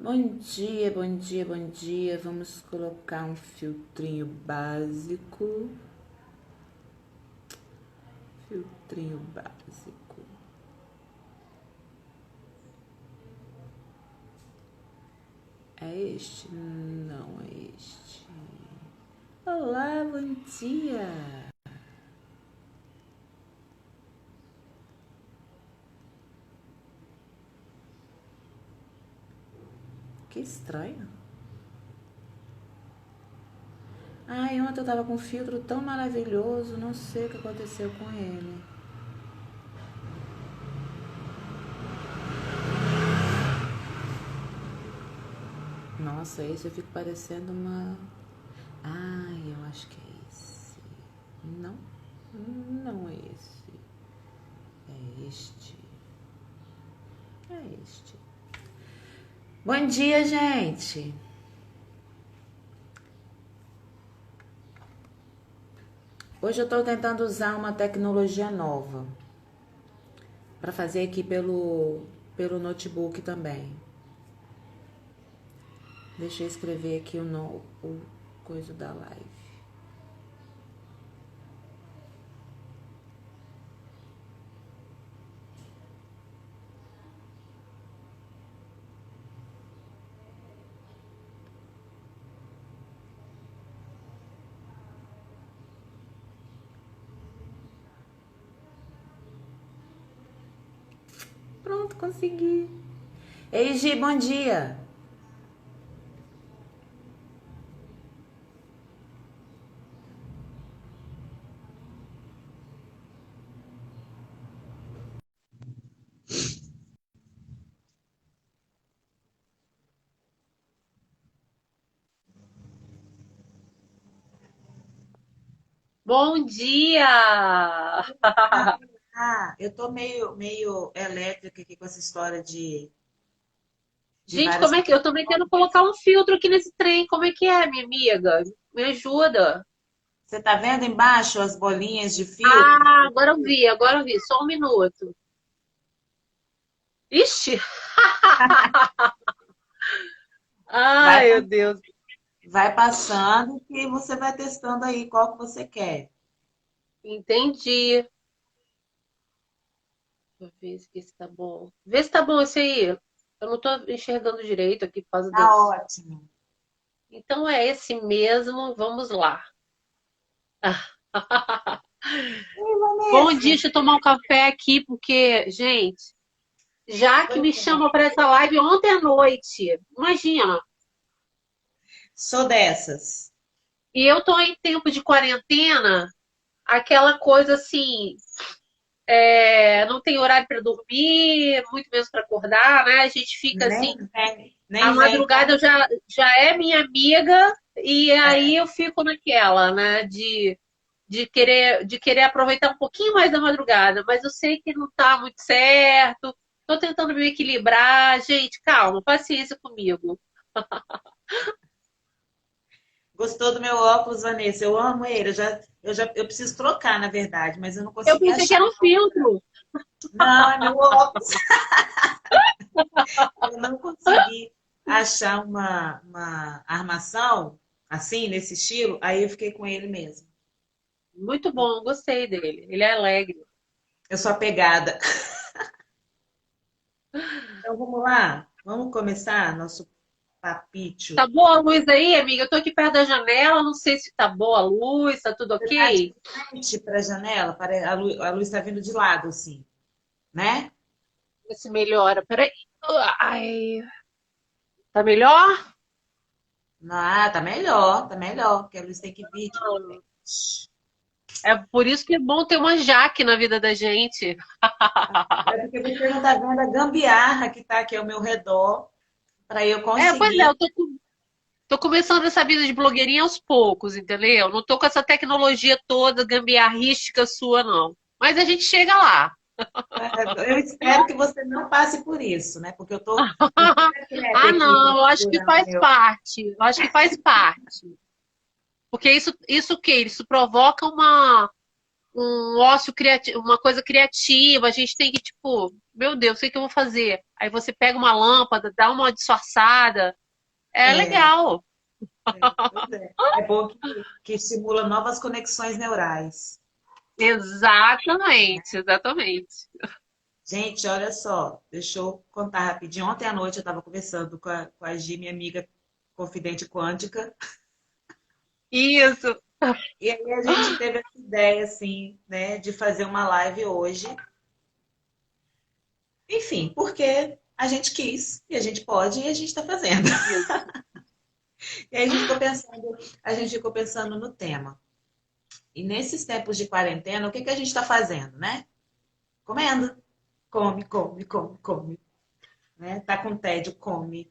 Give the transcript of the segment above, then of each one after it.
Bom dia, bom dia, bom dia. Vamos colocar um filtrinho básico. Filtrinho básico. É este? Não é este. Olá, bom dia. Que estranho. Ai, ontem eu tava com um filtro tão maravilhoso, não sei o que aconteceu com ele. Nossa, esse eu fico parecendo uma. Ai, eu acho que é esse. Não, não é esse. É este. É este. Bom dia, gente. Hoje eu estou tentando usar uma tecnologia nova para fazer aqui pelo notebook também. Deixa eu escrever aqui o coisa da live. Pronto, consegui. Ei, Gi, bom dia. Bom dia! Eu tô meio elétrica aqui com essa história de Gente, várias como é que eu também quero plataformas. colocar um filtro aqui nesse trem? Como é que é, minha amiga? Me ajuda. Você tá vendo embaixo as bolinhas de filtro? Ah, agora eu vi, só um minuto. Ixi! Vai, Ai, meu Deus. vai passando e você vai testando aí qual que você quer. Entendi. Deixa eu ver se esse tá bom. Vê se tá bom esse aí. Eu não tô enxergando direito aqui por causa Tá das. ótimo. Então é esse mesmo, vamos lá. Ei, Bom Vanessa, dia, deixa eu tomar um café aqui, porque, gente, já que pois me é. chama para essa live ontem à noite, imagina. Sou dessas. E eu tô em tempo de quarentena, aquela coisa assim, não tem horário para dormir, muito menos para acordar, né? A gente fica assim, a Nem vem. madrugada já é minha amiga, e aí É. eu fico naquela, né? De querer aproveitar um pouquinho mais da madrugada, mas eu sei que não tá muito certo. Tô tentando me equilibrar. Gente, calma, paciência comigo. Gostou do meu óculos, Vanessa? Eu amo ele. Eu preciso trocar, na verdade, mas eu não Eu consegui pensei que achar. era um filtro. Não, é meu óculos. Eu não consegui achar uma armação assim, nesse estilo. Aí eu fiquei com ele mesmo. Muito bom, gostei dele. Ele é alegre. Eu sou apegada. Então vamos lá. Vamos começar nosso papítio. Tá boa a luz aí, amiga? Eu tô aqui perto da janela, não sei se tá boa a luz, tá tudo Você está de ok? frente para a janela, a luz está vindo de lado, assim, né? Vê se melhora. Peraí. Ai, tá melhor? Ah, tá melhor, porque a luz tem que vir de frente. É por isso que é bom ter uma Jaque na vida da gente. É porque você não está vendo a gambiarra que está aqui ao meu redor para eu Pois é, conseguir. tô começando essa vida de blogueirinha aos poucos, entendeu? Não tô com essa tecnologia toda gambiarrística sua, não. Mas a gente chega lá. Eu espero que você não passe por isso, né? Porque eu estou com toda a crepe Ah, aqui não, eu acho que segurando faz meu. parte. Eu acho que faz parte. Porque isso o quê? Isso provoca um ócio criativo, uma coisa criativa, a gente tem que, tipo, meu Deus, o que que eu vou fazer? Aí você pega uma lâmpada, dá uma disfarçada. É É, legal. pois é. É bom que estimula novas conexões neurais. Exatamente, exatamente. Gente, olha só, deixa eu contar rapidinho. Ontem à noite eu estava conversando com a Gi, minha amiga confidente quântica, Isso. e aí a gente teve essa ideia, assim, né, de fazer uma live hoje. Enfim, porque a gente quis, e a gente pode, e a gente está fazendo. Isso. E aí a gente ficou pensando no tema. E nesses tempos de quarentena, o que que a gente está fazendo, né? Comendo. Come, come, come, come. Né? Tá com tédio, come.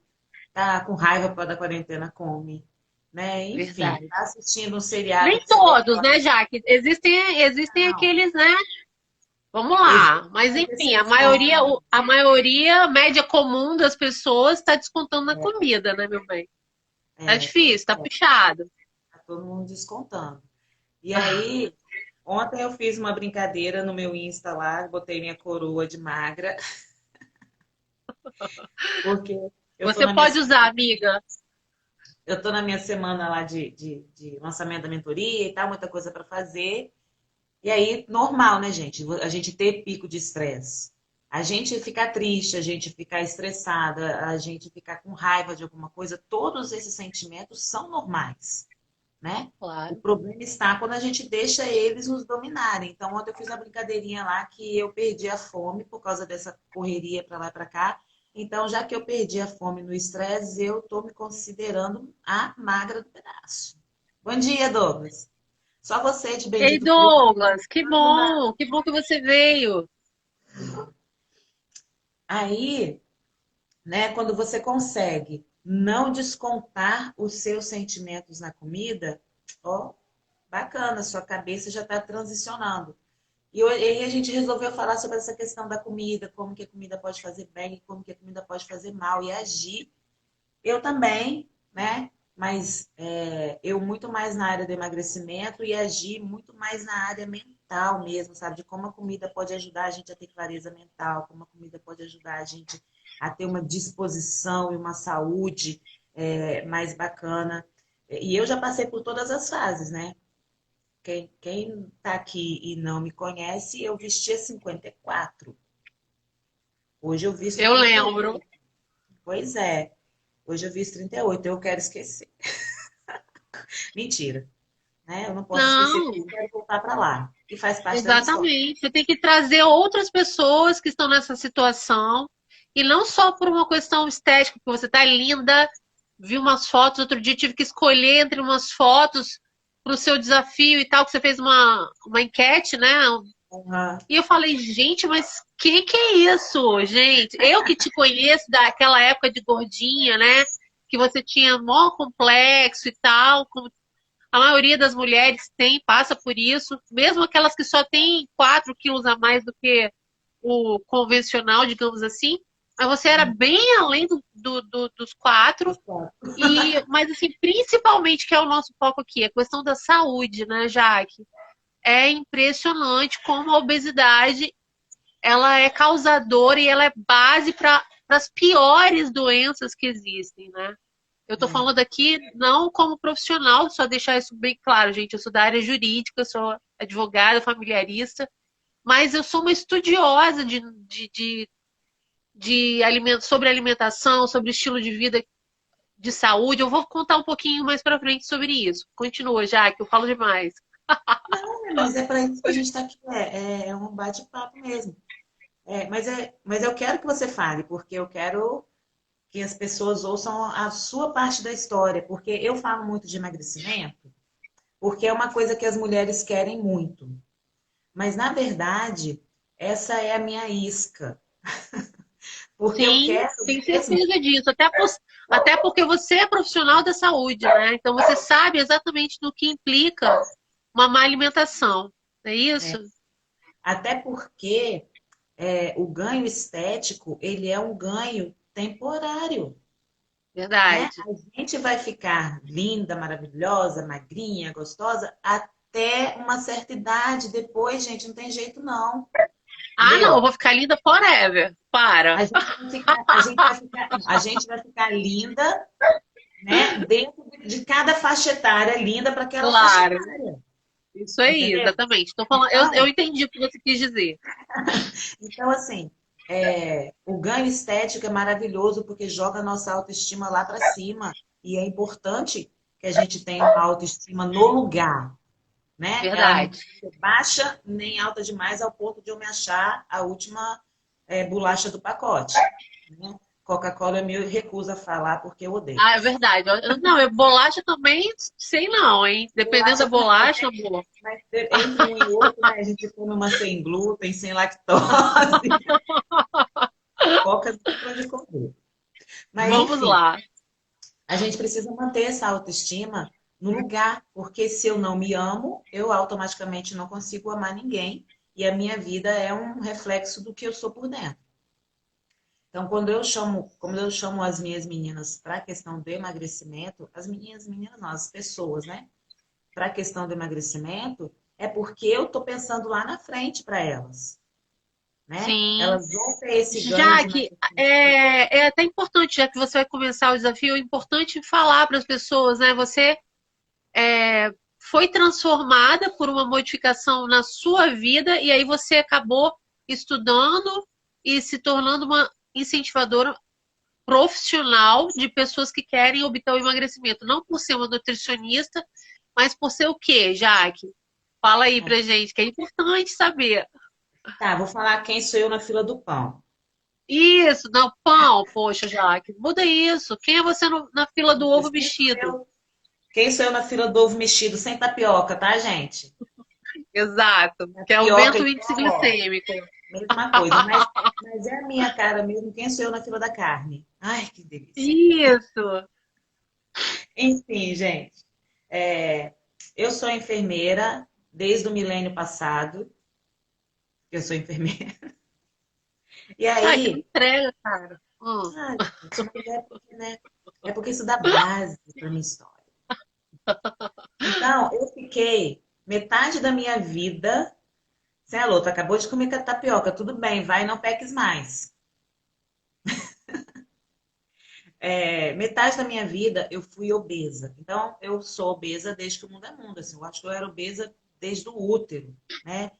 Tá com raiva por causa da quarentena, come. Né? Enfim, Verdade. tá assistindo um seriado Nem que você todos, gosta. né, Jaque? Existem Não, aqueles, né? Vamos lá. existem Mas as enfim, exceções. a maioria média comum das pessoas está descontando na comida, né, meu bem? Tá Pois difícil, tá é, puxado. tá todo mundo descontando. E aí, ontem eu fiz uma brincadeira no meu Insta lá, botei minha coroa de magra, porque eu tô Você na minha pode usar, amiga. Eu tô na minha semana lá de lançamento da mentoria e tal, muita coisa para fazer. E aí, normal, né, gente? A gente ter pico de estresse. A gente ficar triste, a gente ficar estressada, a gente ficar com raiva de alguma coisa, todos esses sentimentos são normais, né? O Claro. problema está quando a gente deixa eles nos dominarem. Então, ontem eu fiz uma brincadeirinha lá que eu perdi a fome por causa dessa correria para lá e para cá. Então, já que eu perdi a fome no estresse, eu estou me considerando a magra do pedaço. Bom dia, Douglas. Só você de Ei, Bendito Cristo. Douglas, que bom que você veio. Aí, né, quando você consegue não descontar os seus sentimentos na comida, ó, bacana, sua cabeça já está transicionando. E aí a gente resolveu falar sobre essa questão da comida, como que a comida pode fazer bem e como que a comida pode fazer mal e agir. Eu também, né? Mas eu muito mais na área do emagrecimento e agir muito mais na área mental mesmo, sabe? De como a comida pode ajudar a gente a ter clareza mental, como a comida pode ajudar a gente a ter uma disposição e uma saúde mais bacana. E eu já passei por todas as fases, né? Quem tá aqui e não me conhece, eu vestia 54. Hoje eu visto Eu lembro. 38. Pois é, hoje eu visto 38. Eu quero esquecer. Mentira, né? Eu não posso esquecer Não, porque eu quero voltar para lá. E faz parte da minha história. exatamente. Você tem que trazer outras pessoas que estão nessa situação. E não só por uma questão estética, porque você tá linda. Vi umas fotos, outro dia tive que escolher entre umas fotos para o seu desafio e tal, que você fez uma enquete, né? Uhum. E eu falei, gente, mas que é isso, gente? Eu que te conheço daquela época de gordinha, né? Que você tinha maior complexo e tal, como a maioria das mulheres tem, passa por isso, mesmo aquelas que só têm 4 quilos a mais do que o convencional, digamos assim. Mas você era bem além dos 4. Mas assim, principalmente, que é o nosso foco aqui, a questão da saúde, né, Jaque? É impressionante como a obesidade ela é causadora e ela é base para as piores doenças que existem, né? Eu estou É. falando aqui não como profissional, só deixar isso bem claro, gente. Eu sou da área jurídica, sou advogada, familiarista, mas eu sou uma estudiosa de alimentos, sobre alimentação, sobre estilo de vida, de saúde. Eu vou contar um pouquinho mais para frente sobre isso. Continua, já que eu falo demais. Não, mas é para isso que a gente está aqui. É um bate-papo mesmo. Mas eu quero que você fale, porque eu quero que as pessoas ouçam a sua parte da história, porque eu falo muito de emagrecimento, porque é uma coisa que as mulheres querem muito. Mas, na verdade, essa é a minha isca. Porque eu Sim, quero tenho mesmo. certeza disso. Até porque você é profissional da saúde, né? Então você sabe exatamente do que implica uma má alimentação. É isso? Até porque o ganho estético, ele é um ganho temporário. Né? Verdade. A gente vai ficar linda, maravilhosa, magrinha, gostosa, até uma certa idade. Depois, gente, não tem jeito não. Ah, não, eu Entendeu? vou ficar linda forever. Para. A gente vai ficar linda, né? Dentro de cada faixa etária, linda para aquela faixa Claro. etária. Isso aí, Entendeu? exatamente. Tô falando, eu Então, entendi o que você quis dizer. então assim, o ganho estético é maravilhoso porque joga a nossa autoestima lá para cima. E é importante que a gente tenha uma autoestima no lugar, né? Ela não Verdade. pode ser baixa nem alta demais ao ponto de eu me achar a última bolacha do pacote, né? Coca-Cola eu me recuso a falar porque eu odeio. Ah, é verdade. Não, bolacha também, sei não, hein? Dependendo da Bolacha também, bolacha, amor. mas entre um e outro, né? A gente come uma sem glúten, sem lactose, Coca não pode comer. Mas Vamos enfim, lá. a gente precisa manter essa autoestima no lugar, porque se eu não me amo, eu automaticamente não consigo amar ninguém e a minha vida é um reflexo do que eu sou por dentro. Então, quando eu chamo as minhas meninas para a questão do emagrecimento, meninas não, as pessoas, né? Para a questão do emagrecimento, é porque eu estou pensando lá na frente para elas, né? Sim. Elas vão ter esse ganho Já de que emagrecimento. é até importante, já que você vai começar o desafio, é importante falar para as pessoas, né? Você foi transformada por uma modificação na sua vida e aí você acabou estudando e se tornando uma incentivadora profissional de pessoas que querem obter o emagrecimento. Não por ser uma nutricionista, mas por ser o quê, Jaque? Fala aí pra gente, que é importante saber. Tá, vou falar quem sou eu na fila do pão. Isso, não, pão, poxa, Jaque, muda isso. Quem é você na fila do ovo Quem sou mexido? eu? Quem sou eu na fila do ovo mexido sem tapioca, tá, gente? Exato, que Tapioca aumenta e o índice pó, glicêmico. mesma coisa. Mas é a minha cara mesmo. Quem sou eu na fila da carne? Ai, que delícia. Isso. Enfim, gente. é, eu sou enfermeira desde o milênio passado. Eu sou enfermeira. E Ai, que não aí, entrega, cara. ai, gente, mas é porque, né? É porque isso dá base para minha história. Então, eu fiquei metade da minha vida. Você é louca, acabou de comer tapioca, tudo bem, vai, não peques mais. Metade da minha vida eu fui obesa. Então, eu sou obesa desde que o mundo é mundo. Assim, eu acho que eu era obesa desde o útero, né?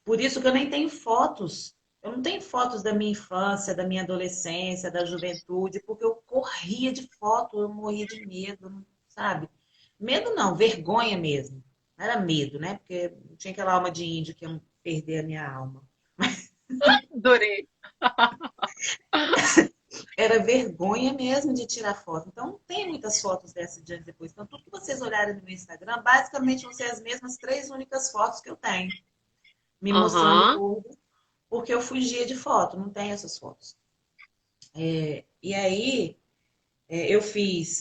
Por isso que eu nem tenho fotos. Eu não tenho fotos da minha infância, da minha adolescência, da juventude, porque eu corria de foto, eu morria de medo, sabe? Medo não, vergonha mesmo. Não era medo, né? Porque não tinha aquela alma de índio que ia perder a minha alma. Adorei. Era vergonha mesmo de tirar foto. Então, não tem muitas fotos dessa de antes e depois. Então, tudo que vocês olharem no meu Instagram, basicamente vão ser as mesmas três únicas fotos que eu tenho. Me mostrando Aham. gorda, porque eu fugia de foto, não tem essas fotos. E aí,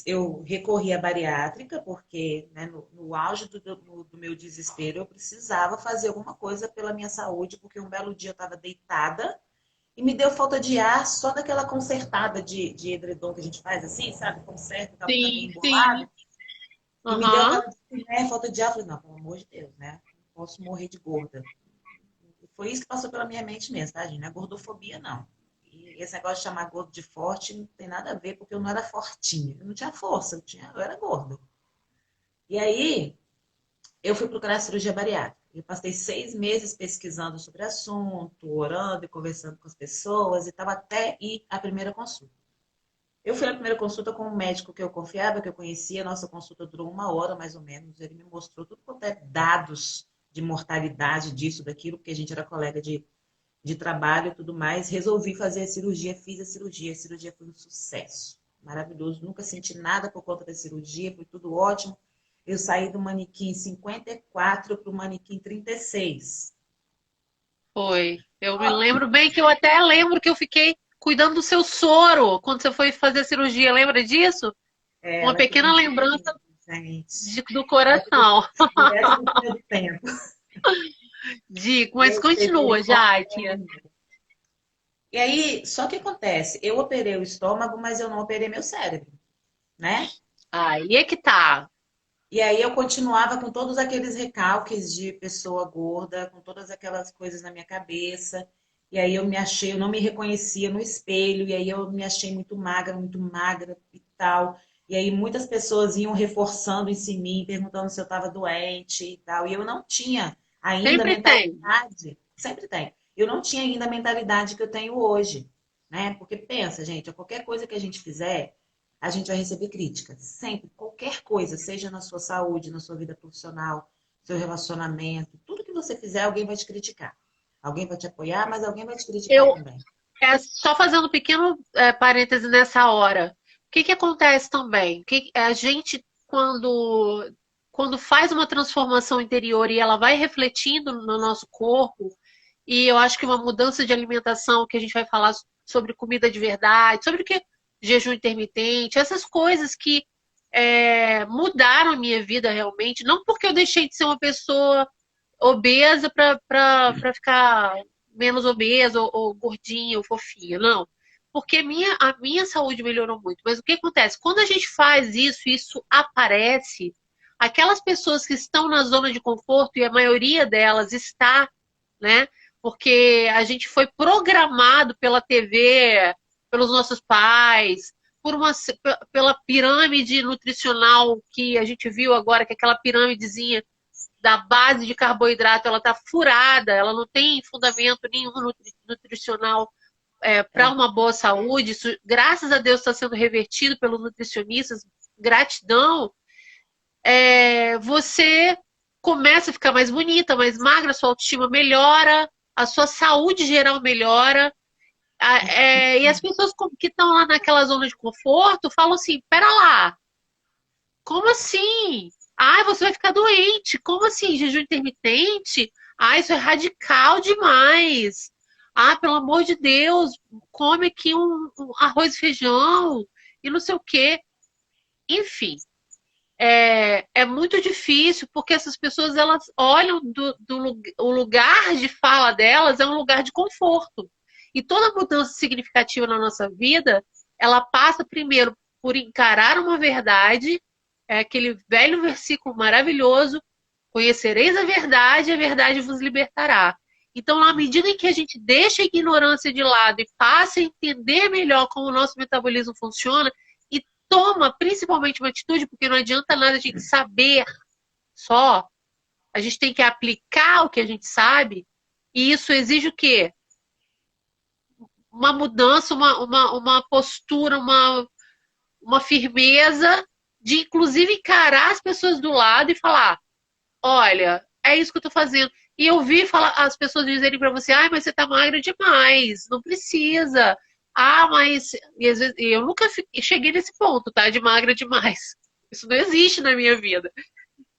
eu recorri à bariátrica, porque né, no auge do meu desespero, eu precisava fazer alguma coisa pela minha saúde, porque um belo dia eu estava deitada e me deu falta de ar só daquela consertada de edredom que a gente faz assim, sabe? Conserta, tá, fica meio Sim, sim. embolado. E me deu Aham. aquela falta de ar. Eu falei, não, pelo amor de Deus, né? Não posso morrer de gorda. E foi isso que passou pela minha mente mesmo, tá, gente? Não é gordofobia, não. E esse negócio de chamar gordo de forte não tem nada a ver, porque eu não era fortinha. Eu não tinha força, eu era gorda. E aí, eu fui procurar cirurgia bariátrica. Eu passei 6 meses pesquisando sobre o assunto, orando e conversando com as pessoas, e estava até ir à primeira consulta. Eu fui na primeira consulta com um médico que eu confiava, que eu conhecia. Nossa consulta durou 1 hora, mais ou menos. Ele me mostrou tudo quanto é dados de mortalidade disso, daquilo, porque a gente era colega de trabalho e tudo mais. Resolvi fazer a cirurgia, fiz a cirurgia. A cirurgia foi um sucesso. Maravilhoso. Nunca senti nada por conta da cirurgia, foi tudo ótimo. Eu saí do manequim 54 para o manequim 36. Foi. Eu me lembro bem que eu até lembro que eu fiquei cuidando do seu soro quando você foi fazer a cirurgia. Lembra disso? Uma Ela é pequena corintiana, lembrança gente. do coração. Direto do primeiro tempo. Dico, E mas aí, teve continua, Jaque. helicóptero. E aí, só que acontece, eu operei o estômago, mas eu não operei meu cérebro, né? Aí é que tá. E aí eu continuava com todos aqueles recalques de pessoa gorda, com todas aquelas coisas na minha cabeça. E aí eu me achei, eu não me reconhecia no espelho, e aí eu me achei muito magra e tal. E aí muitas pessoas iam reforçando isso em mim, perguntando se eu estava doente e tal. E eu não tinha ainda a Sempre tem. mentalidade, sempre tem. Eu não tinha ainda a mentalidade que eu tenho hoje, né? Porque pensa, gente, qualquer coisa que a gente fizer, a gente vai receber crítica. Sempre, qualquer coisa, seja na sua saúde, na sua vida profissional, seu relacionamento, tudo que você fizer, alguém vai te criticar. Alguém vai te apoiar, mas alguém vai te criticar Eu, também. só fazendo um pequeno parêntese nessa hora. O que que acontece também? A gente, quando faz uma transformação interior e ela vai refletindo no nosso corpo, e eu acho que uma mudança de alimentação, que a gente vai falar sobre comida de verdade, sobre o que jejum intermitente, essas coisas que mudaram a minha vida realmente, não porque eu deixei de ser uma pessoa obesa para ficar menos obesa ou gordinha ou fofinha, não. Porque a minha saúde melhorou muito. Mas o que acontece? Quando a gente faz isso, isso aparece, aquelas pessoas que estão na zona de conforto, e a maioria delas está, né? Porque a gente foi programado pela TV, pelos nossos pais, pela pirâmide nutricional que a gente viu agora, que é aquela pirâmidezinha da base de carboidrato, ela está furada, ela não tem fundamento nenhum nutricional para É, uma boa saúde. Isso, graças a Deus, está sendo revertido pelos nutricionistas. Gratidão. Você começa a ficar mais bonita, mais magra, sua autoestima melhora, a sua saúde geral melhora. E as pessoas que estão lá naquela zona de conforto falam assim: pera lá, como assim? Ah, você vai ficar doente. Como assim? Jejum intermitente? Ah, isso é radical demais. Ah, pelo amor de Deus, come aqui um arroz e feijão e não sei o quê. Enfim, é muito difícil porque essas pessoas elas olham o lugar de fala delas é um lugar de conforto. E toda mudança significativa na nossa vida, ela passa primeiro por encarar uma verdade, é aquele velho versículo maravilhoso: conhecereis a verdade vos libertará. Então, na medida em que a gente deixa a ignorância de lado e passa a entender melhor como o nosso metabolismo funciona, e toma principalmente uma atitude, porque não adianta nada a gente saber só, a gente tem que aplicar o que a gente sabe, e isso exige o quê? Uma mudança, uma postura, uma firmeza de, inclusive, encarar as pessoas do lado e falar: olha, é isso que eu tô fazendo. E eu vi falar, as pessoas dizerem para você: ai, mas você tá magra demais, não precisa. Ah, mas. E às vezes, eu nunca cheguei nesse ponto, tá? De magra demais. Isso não existe na minha vida.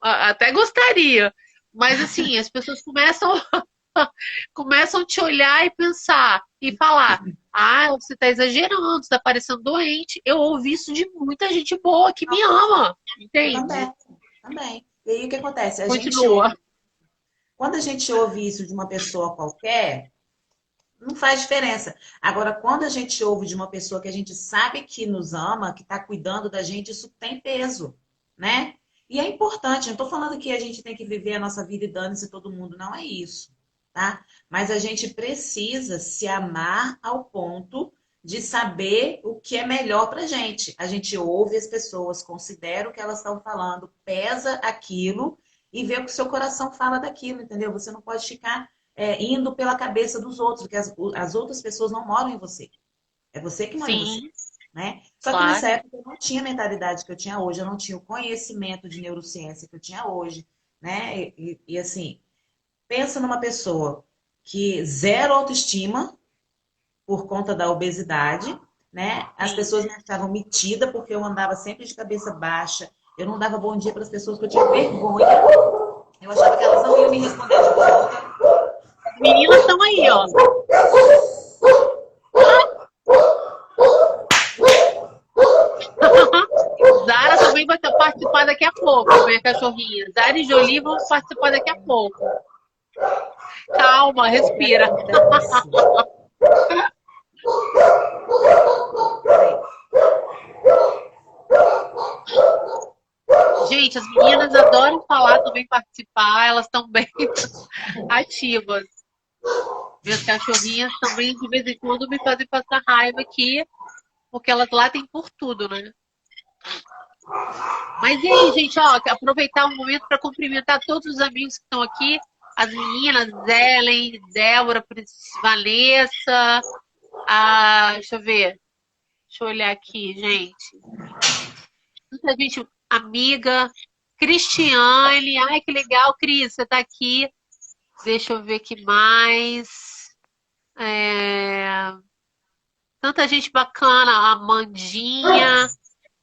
Até gostaria. Mas assim, as pessoas começam a te olhar e pensar e falar: ah, você tá exagerando, você tá parecendo doente. Eu ouvi isso de muita gente boa que me ama, eu entende? também, também. E aí o que acontece? Continua. Quando a gente ouve isso de uma pessoa qualquer, não faz diferença. Agora, quando a gente ouve de uma pessoa que a gente sabe que nos ama, que está cuidando da gente, isso tem peso, né? E é importante, não estou falando que a gente tem que viver a nossa vida e dane-se todo mundo, não é isso, tá? Mas a gente precisa se amar ao ponto de saber o que é melhor pra gente. A gente ouve as pessoas, considera o que elas estão falando, pesa aquilo e vê o que o seu coração fala daquilo, entendeu? Você não pode ficar indo pela cabeça dos outros, porque as outras pessoas não moram em você. É você que mora em você, Sim, né? Só que claro. nessa época eu não tinha a mentalidade que eu tinha hoje, eu não tinha o conhecimento de neurociência que eu tinha hoje, né? E assim, pensa numa pessoa que zero autoestima por conta da obesidade, né? As Sim. pessoas me achavam metida porque eu andava sempre de cabeça baixa, eu não dava bom dia para as pessoas que eu tinha vergonha, eu achava que elas não iam me responder de volta. As meninas estão aí, ó. Zara também vai participar daqui a pouco, minha cachorrinha. Zara e Jolie vão participar daqui a pouco. Calma, respira. Gente, Gente, as meninas adoram falar, também participar, elas estão bem ativas. Minhas cachorrinhas também, de vez em quando, me fazem passar raiva aqui, porque elas latem por tudo, né? Mas e aí, gente, ó, aproveitar o momento para cumprimentar todos os amigos que estão aqui, as meninas, Ellen, Débora, Vanessa, deixa eu ver, deixa eu olhar aqui, gente. Muita gente amiga, Cristiane, ai que legal, Cris, você tá aqui. Deixa eu ver que mais. É, Tanta gente bacana, a Amandinha.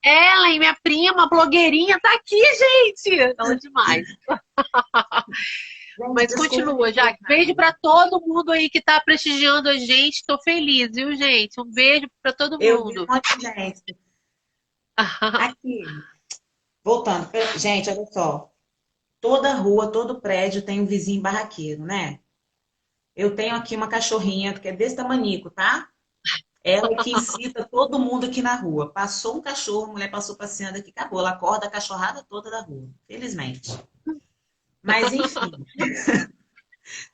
Ellen, minha prima, blogueirinha, tá aqui, gente! Ela é demais. Gente, Mas desculpa. continua, Jaque. Beijo pra todo mundo aí que tá prestigiando a gente. Tô feliz, viu, gente? Um beijo pra todo Eu vi um mundo. monte de gente. Aqui, voltando. Gente, olha só. Toda rua, todo prédio tem um vizinho barraqueiro, né? Eu tenho aqui uma cachorrinha que é desse tamanico, tá? Ela que incita todo mundo aqui na rua. Passou um cachorro, a mulher passou passeando aqui, acabou. Ela acorda a cachorrada toda da rua, felizmente. Mas, enfim,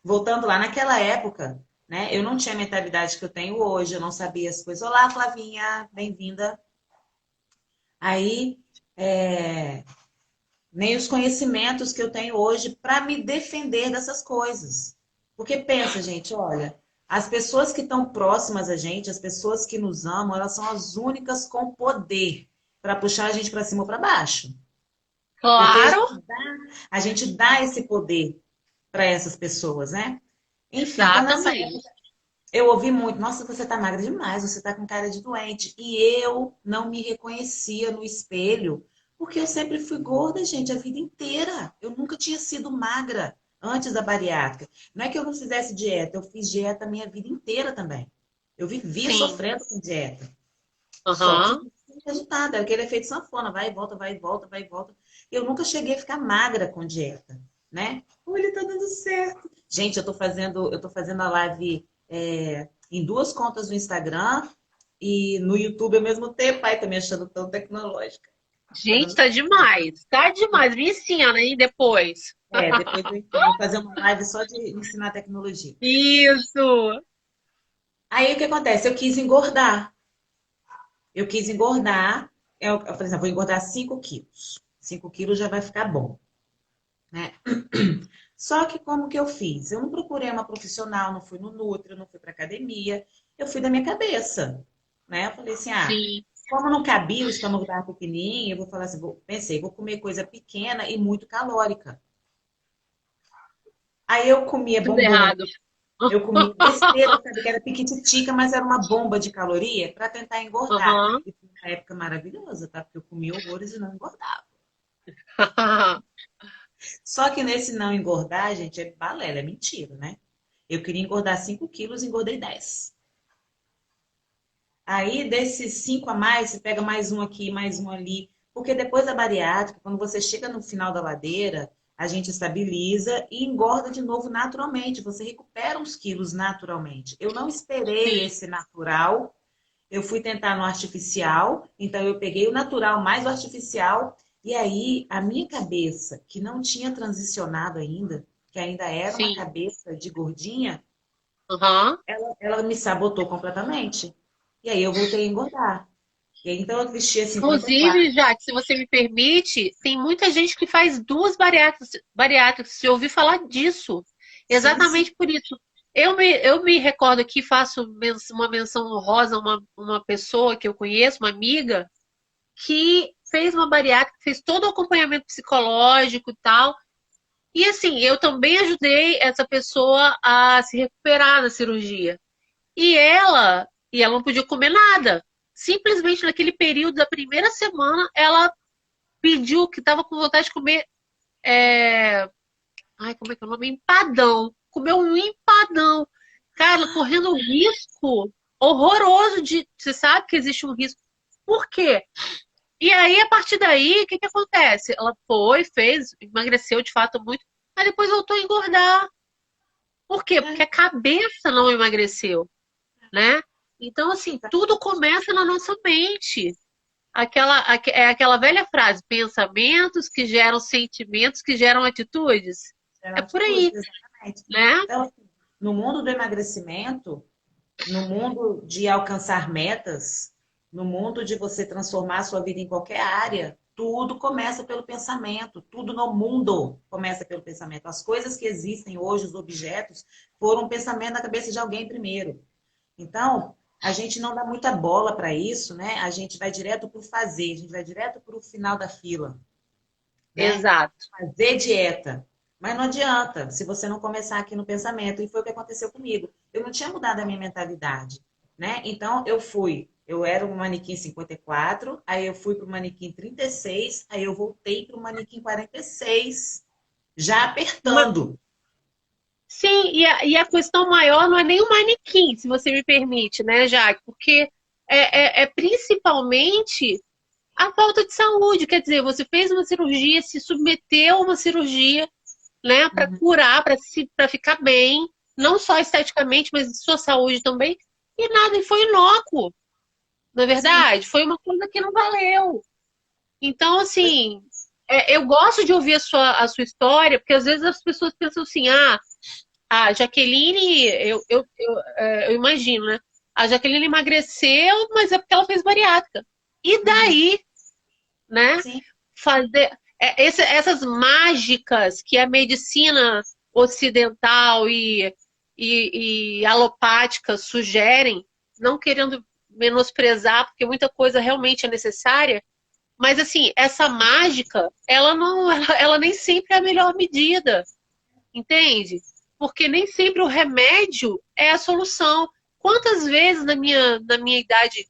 voltando lá, naquela época, né? Eu não tinha a mentalidade que eu tenho hoje, eu não sabia as coisas. Olá, Flavinha, bem-vinda. Aí, nem os conhecimentos que eu tenho hoje para me defender dessas coisas. Porque pensa, gente, olha, as pessoas que estão próximas a gente, as pessoas que nos amam, elas são as únicas com poder para puxar a gente para cima ou para baixo. Porque Claro, a gente dá esse poder para essas pessoas, né? Enfim, então nessa época exatamente. eu ouvi muito, nossa, você tá magra demais, você tá com cara de doente. E eu não me reconhecia no espelho, porque eu sempre fui gorda, gente, a vida inteira. Eu nunca tinha sido magra antes da bariátrica. Não é que eu não fizesse dieta, eu fiz dieta a minha vida inteira também. Eu vivia Sim. sofrendo com dieta. Só que Aham. não tinha resultado, era aquele efeito sanfona, vai e volta, vai e volta, vai e volta. Eu nunca cheguei a ficar magra com dieta, né? Olha, tá dando certo. Gente, eu tô fazendo a live em duas contas do Instagram e no YouTube ao mesmo tempo. Ai, tô me achando tão tecnológica. Tá Gente, dando tá certo. demais. Tá demais. Me ensina, hein, depois. Depois eu ensino. Vou fazer uma live só de ensinar tecnologia. Isso. Aí o que acontece? Eu quis engordar. Eu quis engordar. Eu falei assim, vou engordar 5 quilos. 5 quilos já vai ficar bom, né? Só que como que eu fiz? Eu não procurei uma profissional, não fui no Nutri, não fui para academia, eu fui da minha cabeça, né? Eu falei assim, Sim. como não cabia, o estômago estava pequenininho, eu vou falar assim, pensei, vou comer coisa pequena e muito calórica. Aí eu comia Tudo bombom, errado. eu comia besteira, sabe, que era piquititica, mas era uma bomba de caloria para tentar engordar. Aham. E foi uma época maravilhosa, tá? Porque eu comia horrores e não engordava. Só que nesse não engordar, gente, é balela, é mentira, né? Eu queria engordar 5 quilos, engordei 10. Aí, desses 5 a mais, você pega mais um aqui, mais um ali. Porque depois da bariátrica, quando você chega no final da ladeira, a gente estabiliza e engorda de novo naturalmente. Você recupera uns quilos naturalmente. Eu não esperei Sim. esse natural, eu fui tentar no artificial. Então, eu peguei o natural mais o artificial. E aí, a minha cabeça, que não tinha transicionado ainda, que ainda era uma Sim. cabeça de gordinha, Aham. ela me sabotou completamente. E aí eu voltei a engordar. E aí, então eu vestia 54. Inclusive, já que se você me permite, tem muita gente que faz duas bariátricas. Se eu ouvi falar disso, Sim, sim. exatamente por isso. Eu me recordo aqui, faço uma menção honrosa a uma pessoa que eu conheço, uma amiga, que fez uma bariátrica, fez todo o acompanhamento psicológico e tal. E assim, eu também ajudei essa pessoa a se recuperar da cirurgia. E ela não podia comer nada. Simplesmente naquele período da primeira semana, ela pediu que estava com vontade de comer. Ai, como é que é o nome? Empadão. Comeu um empadão. Cara, correndo um risco horroroso de. Você sabe que existe um risco. Por quê? E aí, a partir daí, o que que acontece? Ela foi, fez, emagreceu de fato muito, mas depois voltou a engordar. Por quê? Porque a cabeça não emagreceu, né? Então, assim, tudo começa na nossa mente. É aquela velha frase, pensamentos que geram sentimentos que geram atitudes. Geram É por atitudes, aí, exatamente. né? Então, assim, no mundo do emagrecimento, no mundo de alcançar metas, no mundo de você transformar a sua vida em qualquer área, tudo começa pelo pensamento. Tudo no mundo começa pelo pensamento. As coisas que existem hoje, os objetos, foram um pensamento na cabeça de alguém primeiro. Então, a gente não dá muita bola para isso, né? A gente vai direto para o fazer, a gente vai direto para o final da fila, né? Exato. Fazer dieta. Mas não adianta se você não começar aqui no pensamento. E foi o que aconteceu comigo. Eu não tinha mudado a minha mentalidade, né? Então eu era um manequim 54, aí eu fui para o manequim 36, aí eu voltei para o manequim 46, já apertando. Sim, e a questão maior não é nem o manequim, se você me permite, né, Jaque? Porque é principalmente a falta de saúde. Quer dizer, você fez uma cirurgia, se submeteu a uma cirurgia, né, para Uhum. curar, para ficar bem, não só esteticamente, mas sua saúde também. E nada, e foi inócuo, na Sim. verdade. Foi uma coisa que não valeu. Então, assim, eu gosto de ouvir a sua história, porque às vezes as pessoas pensam assim, a Jaqueline, eu imagino, né? A Jaqueline emagreceu, mas é porque ela fez bariátrica. E Uhum. daí, né? Sim. Fazer essas mágicas que a medicina ocidental e alopática sugerem, não querendo menosprezar, porque muita coisa realmente é necessária, mas assim, essa mágica, ela não, ela nem sempre é a melhor medida, entende? Porque nem sempre o remédio é a solução. Quantas vezes na minha idade,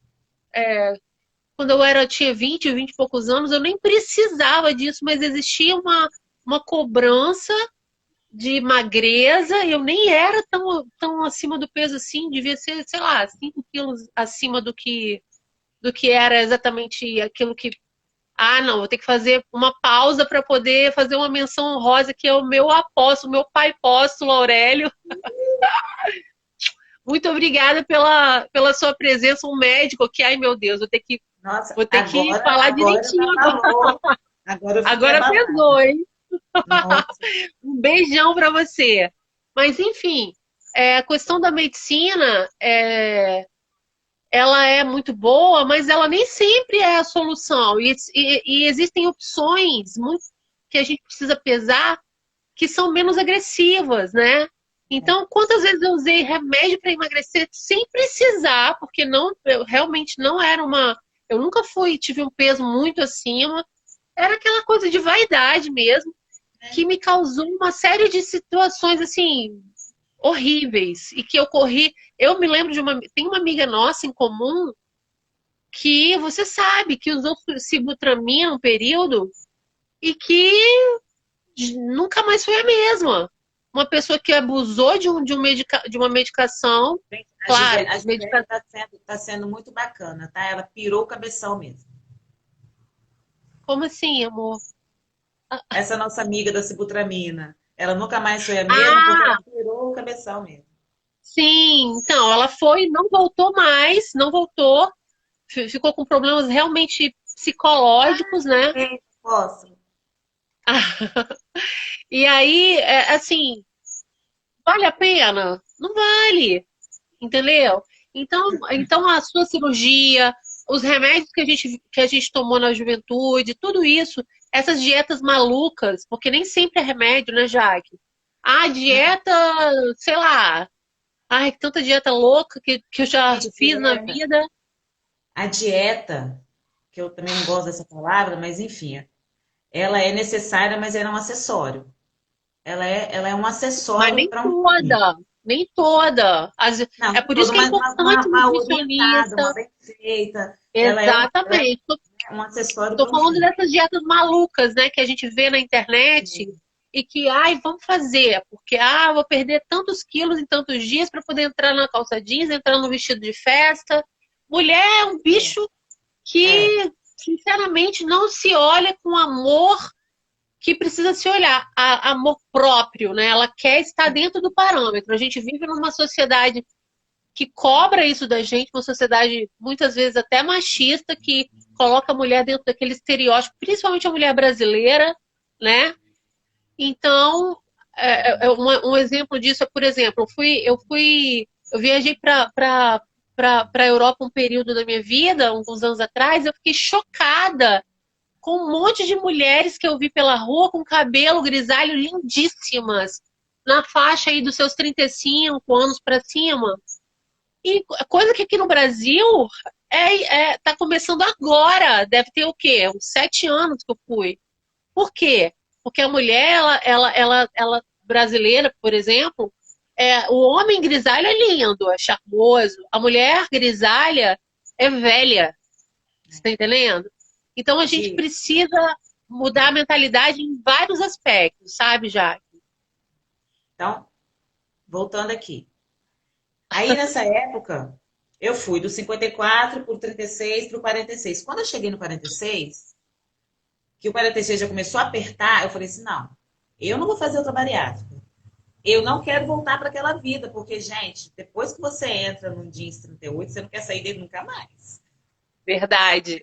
quando tinha 20 e poucos anos, eu nem precisava disso, mas existia uma cobrança de magreza, eu nem era tão acima do peso assim, devia ser, sei lá, 5 quilos acima do que era exatamente aquilo que. Ah, não, vou ter que fazer uma pausa para poder fazer uma menção honrosa, que é o meu apóstolo, meu pai apóstolo Aurélio. Muito obrigada pela sua presença, um médico que, ai meu Deus, Nossa, vou ter que falar agora direitinho já agora. falou. Agora eu fiquei Agora abalada. pesou, hein? Nossa, Um beijão para você. Mas, enfim, a questão da medicina, ela é muito boa, mas ela nem sempre é a solução. E existem opções muito, que a gente precisa pesar que são menos agressivas, né? Então, quantas vezes eu usei remédio para emagrecer sem precisar, porque não, eu realmente não era uma. Eu nunca tive um peso muito acima, era aquela coisa de vaidade mesmo, que me causou uma série de situações assim horríveis e que eu corri. Eu me lembro tem uma amiga nossa em comum que você sabe que usou sibutramina um período e que nunca mais foi a mesma. Uma pessoa que abusou de uma medicação, gente, claro, A Gisele tá sendo muito bacana, tá? Ela pirou o cabeção mesmo. como assim, amor? Essa nossa amiga da Sibutramina, ela nunca mais foi a mesma porque ela Ah, pirou o cabeção mesmo. sim, então, ela foi, não voltou mais, não voltou, ficou com problemas realmente psicológicos, né? Posso? E aí, assim, vale a pena? Não vale, entendeu? Então a sua cirurgia, os remédios que a gente tomou na juventude, tudo isso, essas dietas malucas, porque nem sempre é remédio, né, Jaque? A dieta, sei lá, ai, tanta dieta louca que eu já Gente, fiz na vida. a dieta, que eu também não gosto dessa palavra, mas enfim, ela é necessária, mas ela é um acessório. Ela é um Mas acessório nem para um fim. toda, nem toda. Não, É por isso toda que é uma importante o mal orientada, nutricionista. uma bem feita. Ela Exatamente. é um acessório Tô para um falando fim. dessas dietas malucas, né, que a gente vê na internet e que, ai, vamos fazer, porque, eu vou perder tantos quilos em tantos dias para poder entrar na calça jeans, entrar no vestido de festa. Mulher é um bicho É, que, sinceramente, não se olha com amor que precisa se olhar, amor próprio, né? Ela quer estar dentro do parâmetro. A gente vive numa sociedade que cobra isso da gente, uma sociedade muitas vezes até machista, que coloca a mulher dentro daquele estereótipo, principalmente a mulher brasileira, né? Então, um exemplo disso é, por exemplo, eu viajei para a Europa um período da minha vida, alguns anos atrás, eu fiquei chocada com um monte de mulheres que eu vi pela rua com cabelo grisalho lindíssimas, na faixa aí dos seus 35 anos para cima. E coisa que aqui no Brasil tá começando agora. Deve ter o quê? Uns 7 anos que eu fui. Por quê? Porque a mulher, ela brasileira, por exemplo, o homem grisalho é lindo, é charmoso. A mulher grisalha é velha. Você tá entendendo? Então a gente precisa mudar a mentalidade em vários aspectos, sabe, Jaque? Então, voltando aqui. Aí nessa época, eu fui do 54 pro 36 pro 46. Quando eu cheguei no 46, que o 46 já começou a apertar, eu falei assim, não, eu não vou fazer outra bariátrica. Eu não quero voltar para aquela vida, porque, gente, depois que você entra no DINS 38, você não quer sair dele nunca mais. Verdade.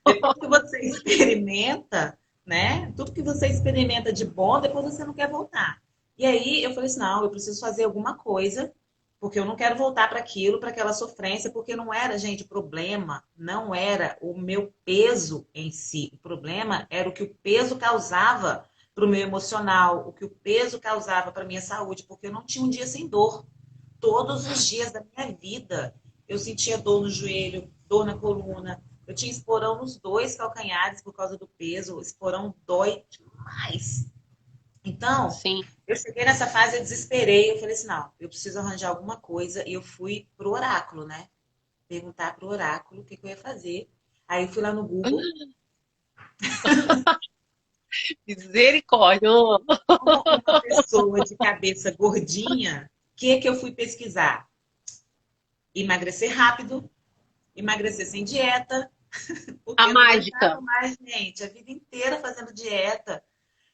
Depois que você experimenta, né? Tudo que você experimenta de bom, depois você não quer voltar. E aí eu falei assim, não, eu preciso fazer alguma coisa, porque eu não quero voltar para aquilo, para aquela sofrência, porque não era, gente, o problema não era o meu peso em si. O problema era o que o peso causava para o meu emocional, o que o peso causava para a minha saúde, porque eu não tinha um dia sem dor. Todos os dias da minha vida eu sentia dor no joelho, dor na coluna. Eu tinha esporão nos 2 calcanhares por causa do peso. O esporão dói demais. Então, Sim. eu cheguei nessa fase, eu desesperei. Eu falei assim, não, eu preciso arranjar alguma coisa. E eu fui pro oráculo, né? Perguntar pro oráculo o que eu ia fazer. Aí eu fui lá no Google. Misericórdia. Como uma pessoa de cabeça gordinha, o que eu fui pesquisar? Emagrecer rápido, emagrecer sem dieta, porque A eu não mágica. aguentava mais, gente, a vida inteira fazendo dieta.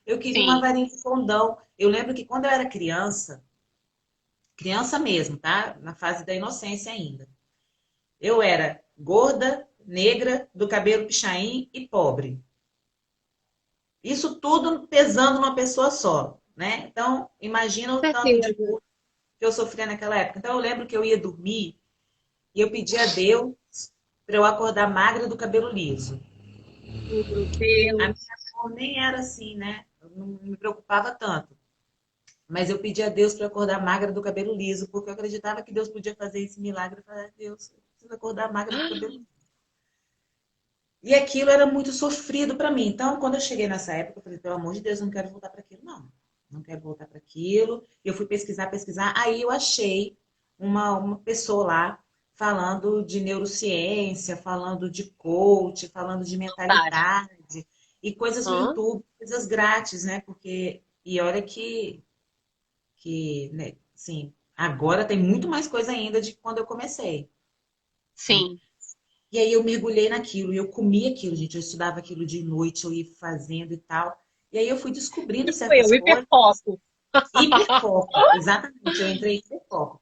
Eu queria uma Sim. varinha de condão. Eu lembro que quando eu era criança, criança mesmo, tá? Na fase da inocência ainda, eu era gorda, negra, do cabelo pichain e pobre. Isso tudo pesando numa pessoa só, né? Então, imagina Com o tanto de certeza. bullying que eu sofria naquela época. Então, eu lembro que eu ia dormir e eu pedia a Deus para eu acordar magra do cabelo liso. Oh, meu A Deus. minha cor nem era assim, né? Eu não me preocupava tanto. Mas eu pedi a Deus para acordar magra do cabelo liso, porque eu acreditava que Deus podia fazer esse milagre. Eu falei, Deus, eu preciso acordar magra do cabelo liso. E aquilo era muito sofrido para mim. Então, quando eu cheguei nessa época, eu falei, pelo amor de Deus, eu não quero voltar para aquilo, não. Não quero voltar para aquilo. Eu fui pesquisar, pesquisar. Aí eu achei uma pessoa lá falando de neurociência, falando de coach, falando de Fantástico. mentalidade e coisas no Hã? YouTube, coisas grátis, né? Porque, e olha né, sim, agora tem muito mais coisa ainda de quando eu comecei, né? Sim. E aí eu mergulhei naquilo, e eu comia aquilo, gente. Eu estudava aquilo de noite, eu ia fazendo e tal. E aí eu fui descobrindo Tipo certas eu, coisas. hiperfoco. Hiperfoco, exatamente. Eu entrei em hiperfoco.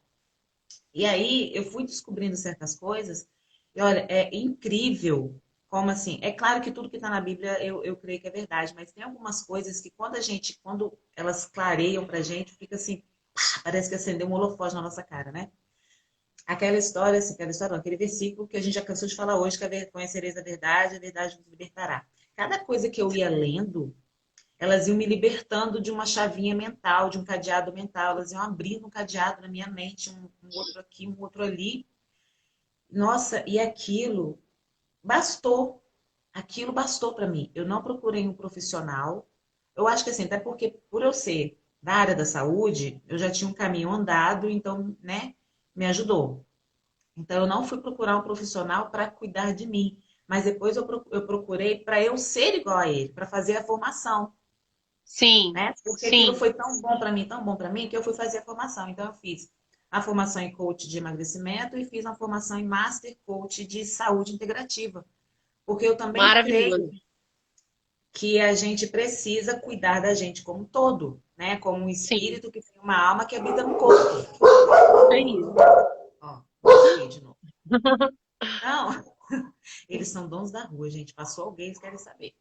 E aí eu fui descobrindo certas coisas. E olha, é incrível como assim. É claro que tudo que está na Bíblia eu creio que é verdade, mas tem algumas coisas que quando elas clareiam pra gente, fica assim, parece que acendeu um holofote na nossa cara, né? Aquela história, assim, aquela história, não, aquele versículo que a gente já cansou de falar hoje, que conhecereis a verdade vos libertará. Cada coisa que eu ia lendo, elas iam me libertando de uma chavinha mental, de um cadeado mental, elas iam abrindo um cadeado na minha mente, um outro aqui, um outro ali. Nossa, e bastou. Aquilo bastou para mim. Eu não procurei um profissional. Eu acho que assim, até porque por eu ser da área da saúde, eu já tinha um caminho andado, então, né, me ajudou. Então, eu não fui procurar um profissional para cuidar de mim, mas depois eu procurei para eu ser igual a ele, para fazer a formação, Sim. né? Porque aquilo Sim. foi tão bom para mim, que eu fui fazer a formação. Então, eu fiz a formação em coach de emagrecimento e fiz uma formação em Master Coach de saúde integrativa, porque eu também Maravilhoso. creio que a gente precisa cuidar da gente como um todo, né? Como um Sim. espírito que tem uma alma que habita no corpo. É isso. Ó, aqui de novo. Não, eles são donos da rua, gente. Passou alguém, eles querem saber.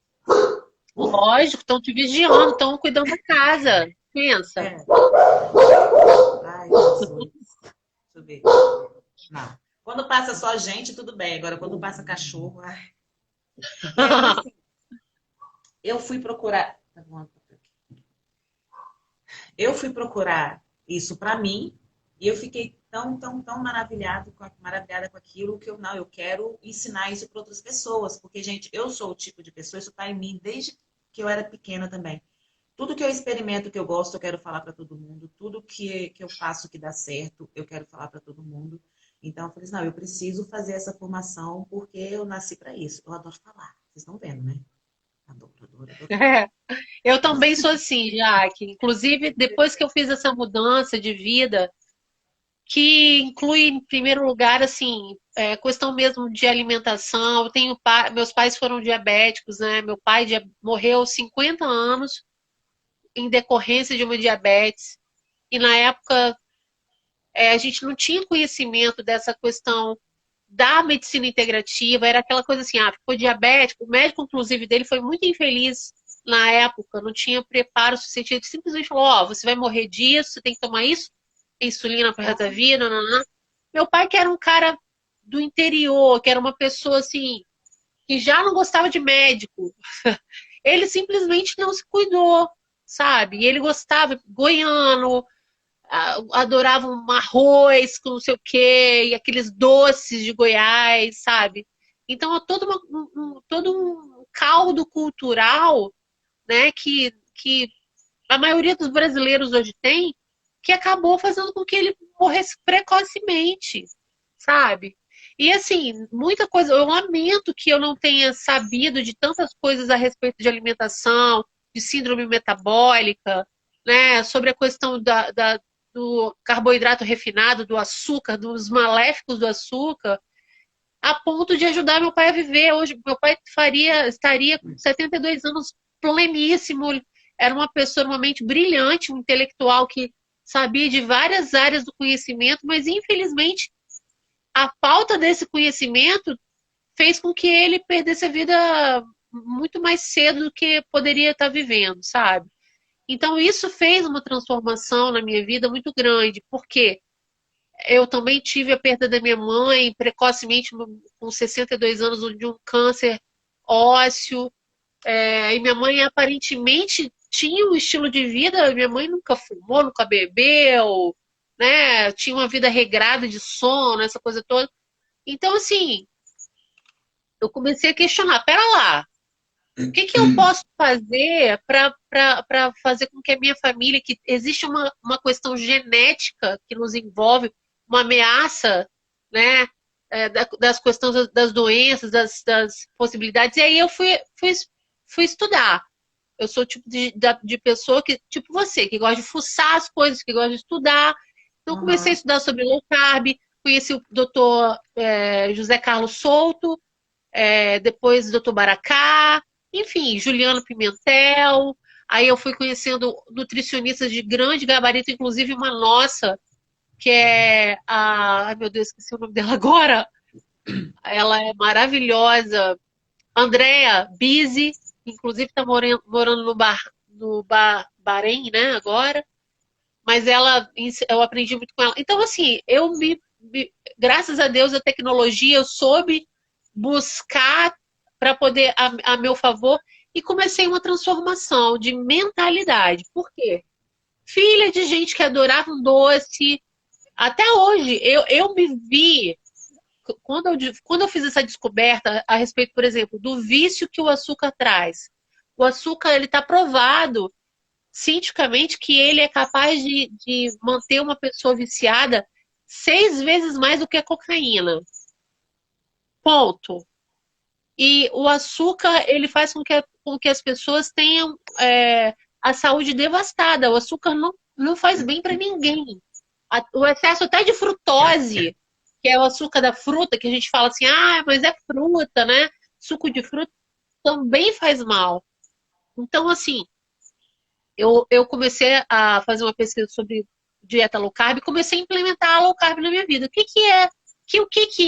Lógico, estão te vigiando, estão cuidando da casa. Pensa. É. Ai, Jesus. Deixa eu ver. Não. Quando passa só gente, tudo bem. Agora, quando passa cachorro... Ai. E aí, assim, eu fui procurar... Eu fui procurar isso para mim e eu fiquei tão maravilhada com aquilo que eu quero ensinar isso para outras pessoas. Porque, gente, eu sou o tipo de pessoa, isso está em mim desde que eu era pequena também. Tudo que eu experimento, que eu gosto, eu quero falar para todo mundo. Tudo que eu faço que dá certo, eu quero falar para todo mundo. Então, eu falei assim, não, eu preciso fazer essa formação porque eu nasci para isso. Eu adoro falar. Vocês estão vendo, né? Adoro. É, eu também sou assim, Jaque. Inclusive, depois que eu fiz essa mudança de vida, que inclui, em primeiro lugar, assim, questão mesmo de alimentação. Eu tenho meus pais foram diabéticos, né? Meu pai morreu aos 50 anos em decorrência de uma diabetes. E na época, a gente não tinha conhecimento dessa questão da medicina integrativa, era aquela coisa assim, ficou diabético, o médico, inclusive, dele foi muito infeliz na época, não tinha preparo suficiente, ele simplesmente falou, você vai morrer disso, você tem que tomar isso, insulina pro resto da vida, não. Meu pai, que era um cara do interior, que era uma pessoa assim, que já não gostava de médico, ele simplesmente não se cuidou, sabe? E ele gostava, goiano, adorava um arroz com não sei o quê, e aqueles doces de Goiás, sabe? Então, é todo um caldo cultural, né, que a maioria dos brasileiros hoje tem, que acabou fazendo com que ele morresse precocemente, sabe? E assim, muita coisa, eu lamento que eu não tenha sabido de tantas coisas a respeito de alimentação, de síndrome metabólica, né, sobre a questão do carboidrato refinado, do açúcar, dos maléficos do açúcar, a ponto de ajudar meu pai a viver. Hoje, meu pai estaria com 72 anos pleníssimo, era uma pessoa, uma mente brilhante, um intelectual que sabia de várias áreas do conhecimento, mas infelizmente a falta desse conhecimento fez com que ele perdesse a vida muito mais cedo do que poderia estar vivendo, sabe? Então, isso fez uma transformação na minha vida muito grande, porque eu também tive a perda da minha mãe precocemente, com 62 anos, de um câncer ósseo. E minha mãe aparentemente tinha um estilo de vida, minha mãe nunca fumou, nunca bebeu, né? Tinha uma vida regrada de sono, essa coisa toda. Então, assim, eu comecei a questionar, pera lá, o que eu posso fazer para fazer com que a minha família, que existe uma questão genética que nos envolve, uma ameaça, né, das questões das doenças, das possibilidades. E aí eu fui estudar. Eu sou o tipo de pessoa que, tipo você, que gosta de fuçar as coisas, que gosta de estudar. Então, comecei a estudar sobre low carb, conheci o doutor José Carlos Souto, depois o doutor Baracá, enfim, Juliano Pimentel. Aí eu fui conhecendo nutricionistas de grande gabarito, inclusive uma nossa, que é ai meu Deus, esqueci o nome dela agora. Ela é maravilhosa. Andrea Bise, inclusive está morando no Bahrein, né, agora. Mas eu aprendi muito com ela. Então, assim, graças a Deus, a tecnologia, eu soube buscar para poder, a meu favor, e comecei uma transformação de mentalidade. Por quê? Filha de gente que adorava um doce. Até hoje, eu me vi, quando eu fiz essa descoberta a respeito, por exemplo, do vício que o açúcar traz. O açúcar, ele está provado cientificamente que ele é capaz de manter uma pessoa viciada 6 vezes mais do que a cocaína. Ponto. E o açúcar, ele faz com que as pessoas tenham a saúde devastada. O açúcar não faz bem para ninguém. O excesso até de frutose, que é o açúcar da fruta, que a gente fala assim, mas é fruta, né? Suco de fruta também faz mal. Então, assim, eu comecei a fazer uma pesquisa sobre dieta low carb e comecei a implementar a low carb na minha vida. O que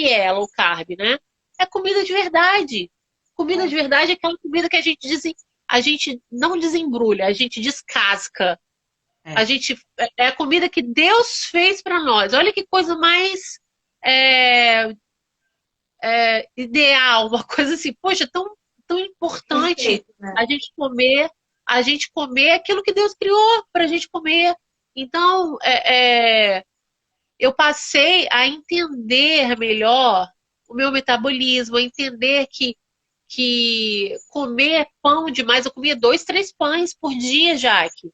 é low carb, né? é comida de verdade. Comida de verdade é aquela comida que a gente não desembrulha, a gente descasca. A É. gente é a comida que Deus fez para nós. Olha que coisa mais é, ideal, uma coisa assim, poxa, tão importante Perfeito, né? a gente comer, a gente comer aquilo que Deus criou para a gente comer. Então, eu passei a entender melhor o meu metabolismo, a entender que comer pão demais, eu comia 2, 3 pães por dia, Jaque.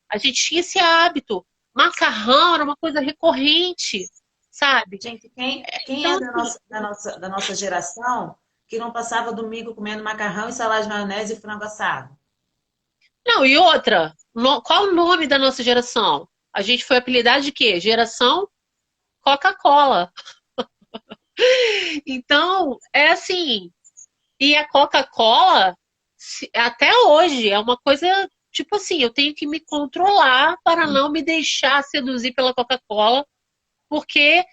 A gente tinha esse hábito. Macarrão era uma coisa recorrente, sabe? Gente, quem Então, é assim, da nossa geração que não passava domingo comendo macarrão e salada de maionese e frango assado? não, e outra, qual o nome da nossa geração? A gente foi apelidado de quê? Geração Coca-Cola. Então, é assim, e a Coca-Cola, até hoje, é uma coisa, tipo assim, eu tenho que me controlar para não me deixar seduzir pela Coca-Cola, porque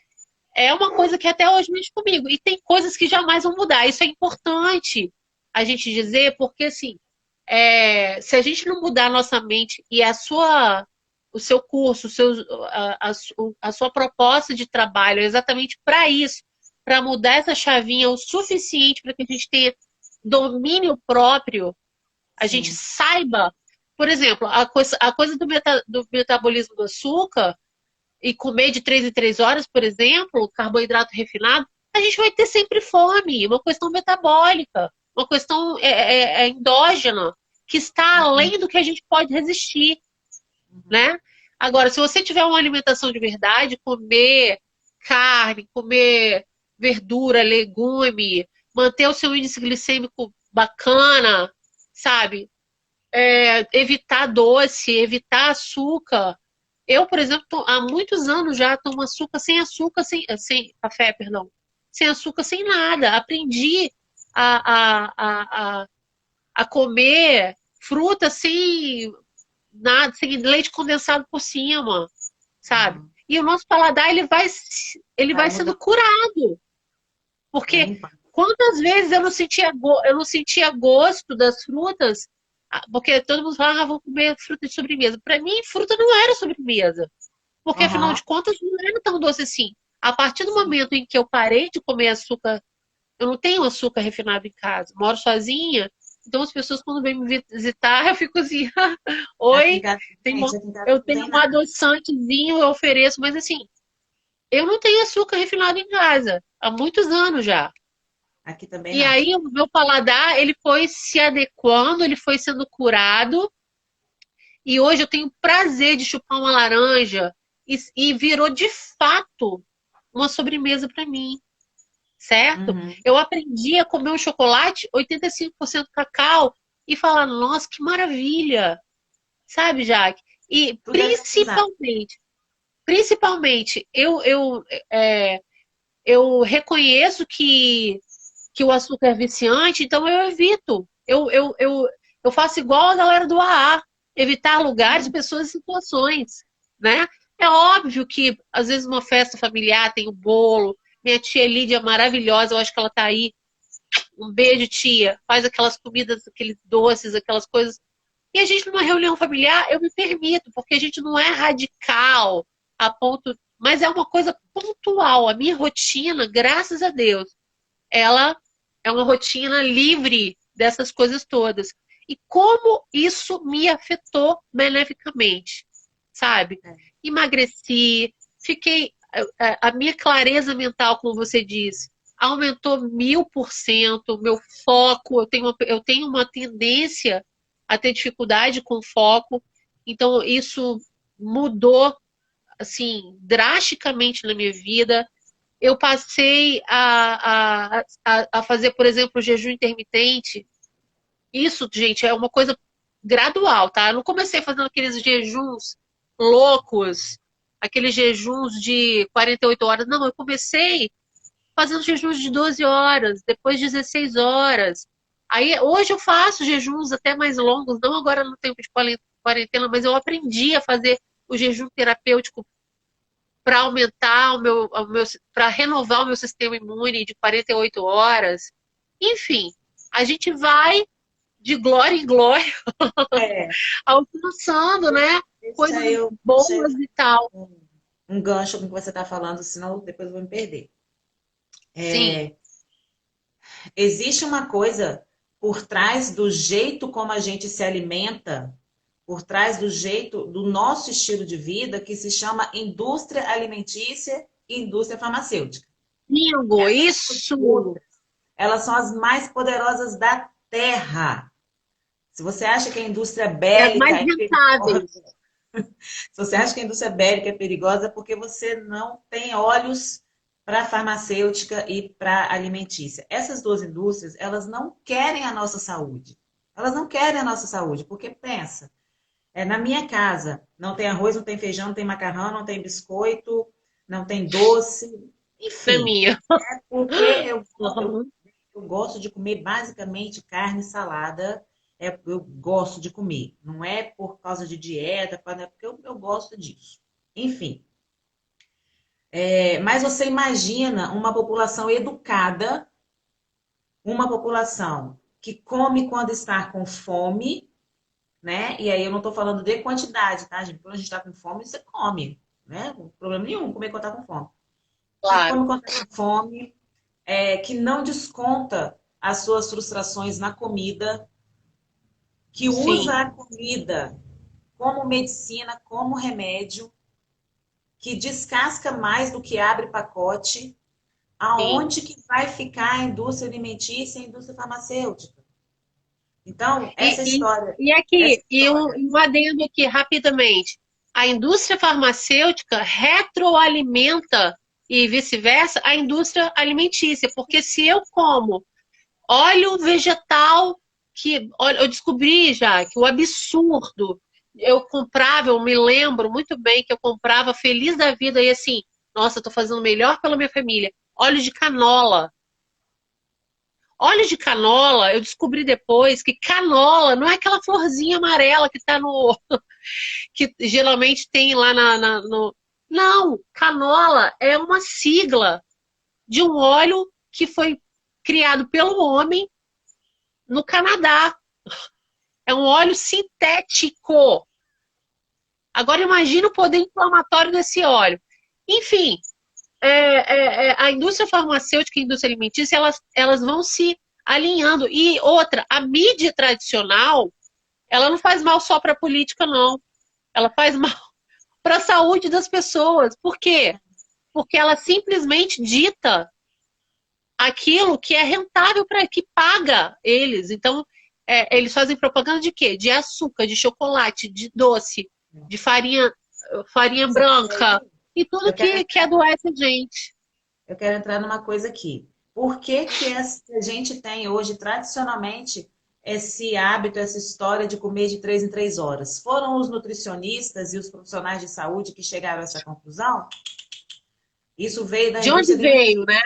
é uma coisa que até hoje mexe comigo. E tem coisas que jamais vão mudar. Isso é importante a gente dizer, porque assim, se a gente não mudar a nossa mente e o seu curso, a sua proposta de trabalho é exatamente para isso, para mudar essa chavinha o suficiente para que a gente tenha domínio próprio, a gente Sim. saiba, por exemplo, a coisa do metabolismo do açúcar e comer de 3 em 3 horas, por exemplo, carboidrato refinado, a gente vai ter sempre fome, uma questão metabólica, uma questão endógena, que está Uhum. além do que a gente pode resistir, né? Agora, se você tiver uma alimentação de verdade, comer carne, comer verdura, legume, manter o seu índice glicêmico bacana, sabe? Evitar doce, evitar açúcar. Eu, por exemplo, há muitos anos já tomo açúcar, sem café, perdão, sem açúcar, sem nada. Aprendi a, a, a, a comer fruta sem nada, sem leite condensado por cima, sabe? Uhum. E o nosso paladar ele Vai vai mudar. sendo curado, porque Limpa. quantas vezes eu não sentia gosto das frutas, porque todo mundo fala, vou comer fruta de sobremesa. Para mim, fruta não era sobremesa. Porque, afinal Uhum. de contas, não era tão doce assim. A partir do Sim. momento em que eu parei de comer açúcar, eu não tenho açúcar refinado em casa, moro sozinha, então as pessoas quando vêm me visitar, eu fico assim, Aqui em oi, casa, gente, aqui em casa eu não tenho tem um nada. adoçantezinho, eu ofereço, mas assim, eu não tenho açúcar refinado em casa, há muitos anos já. Aqui também E não. aí o meu paladar, ele foi se adequando, ele foi sendo curado, e hoje eu tenho prazer de chupar uma laranja e virou de fato uma sobremesa para mim, certo? Uhum. Eu aprendi a comer um chocolate 85% cacau e falar, nossa, que maravilha, sabe, Jaque? E Tudo é pesquisar. principalmente, é, eu reconheço que o açúcar é viciante, então eu evito. Eu faço igual a galera do AA, evitar lugares, pessoas e situações, né? É óbvio que, às vezes, uma festa familiar tem o bolo. Minha tia Lídia é maravilhosa, eu acho que ela tá aí. Um beijo, tia. Faz aquelas comidas, aqueles doces, aquelas coisas. E a gente, numa reunião familiar, eu me permito, porque a gente não é radical a ponto. Mas é uma coisa pontual. A minha rotina, graças a Deus, ela é uma rotina livre dessas coisas todas. E como isso me afetou beneficamente, sabe? É. Emagreci, fiquei. A minha clareza mental, como você disse, aumentou 1000%. Meu foco, eu tenho uma tendência a ter dificuldade com foco, então isso mudou assim drasticamente na minha vida. Eu passei a fazer, por exemplo, jejum intermitente. Isso, gente, é uma coisa gradual, tá? Eu não comecei fazendo aqueles jejuns loucos, aqueles jejuns de 48 horas. Não, eu comecei fazendo jejuns de 12 horas, depois 16 horas. Aí, hoje eu faço jejuns até mais longos, não agora no tempo de quarentena, mas eu aprendi a fazer o jejum terapêutico para aumentar para renovar o meu sistema imune de 48 horas. Enfim, a gente vai de glória em glória É, alcançando, né? deixa Coisas eu, deixa eu boas e tal. um gancho com o que você está falando, senão depois eu vou me perder. Sim, Existe uma coisa por trás do jeito como a gente se alimenta, por trás do jeito do nosso estilo de vida, que se chama indústria alimentícia e indústria farmacêutica. bingo, Essas isso! indústrias, elas são as mais poderosas da Terra. Se você acha que a indústria É as bélica mais é perigosa, rentáveis. se você acha que a indústria bélica é perigosa, é porque você não tem olhos para a farmacêutica e para a alimentícia. Essas duas indústrias, elas não querem a nossa saúde. Elas não querem a nossa saúde, porque pensa, na minha casa não tem arroz, não tem feijão, não tem macarrão, não tem biscoito, não tem doce, Na enfim, minha. porque Uhum. eu gosto de comer basicamente carne e salada. Eu gosto de comer. Não é por causa de dieta, é porque eu gosto disso. Enfim. Mas você imagina uma população educada, uma população que come quando está com fome, né? E aí eu não estou falando de quantidade, tá, gente? Quando a gente está com fome, você come, né? Não tem problema nenhum comer quando está com fome. Que Claro. come quando está com fome, que não desconta as suas frustrações na comida, que Sim. usa a comida como medicina, como remédio, que descasca mais do que abre pacote, Sim. aonde que vai ficar a indústria alimentícia e a indústria farmacêutica? Então, E, e, e aqui, e um adendo aqui rapidamente. A indústria farmacêutica retroalimenta e vice-versa a indústria alimentícia, porque se eu como óleo vegetal, que olha, eu descobri já que o absurdo, eu comprava, eu me lembro muito bem que eu comprava feliz da vida e assim, nossa, eu tô fazendo melhor pela minha família. Óleo de canola. Óleo de canola, eu descobri depois que canola não é aquela florzinha amarela que tá no. Que geralmente tem lá no. Não, canola é uma sigla de um óleo que foi criado pelo homem no Canadá. É um óleo sintético. Agora imagina o poder inflamatório desse óleo. Enfim, a indústria farmacêutica e a indústria alimentícia, elas vão se alinhando. E outra, a mídia tradicional, ela não faz mal só para a política, não. Ela faz mal para a saúde das pessoas. Por quê? Porque ela simplesmente dita aquilo que é rentável para que paga eles. Então, eles fazem propaganda de quê? De açúcar, de chocolate, de doce, de farinha branca e tudo eu quero, que adoece a gente. eu quero entrar numa coisa aqui. Por que que a gente tem hoje, tradicionalmente, esse hábito, essa história de comer de 3 em 3 horas? Foram os nutricionistas e os profissionais de saúde que chegaram a essa conclusão? Isso veio da De onde indústria veio, alimentícia, né?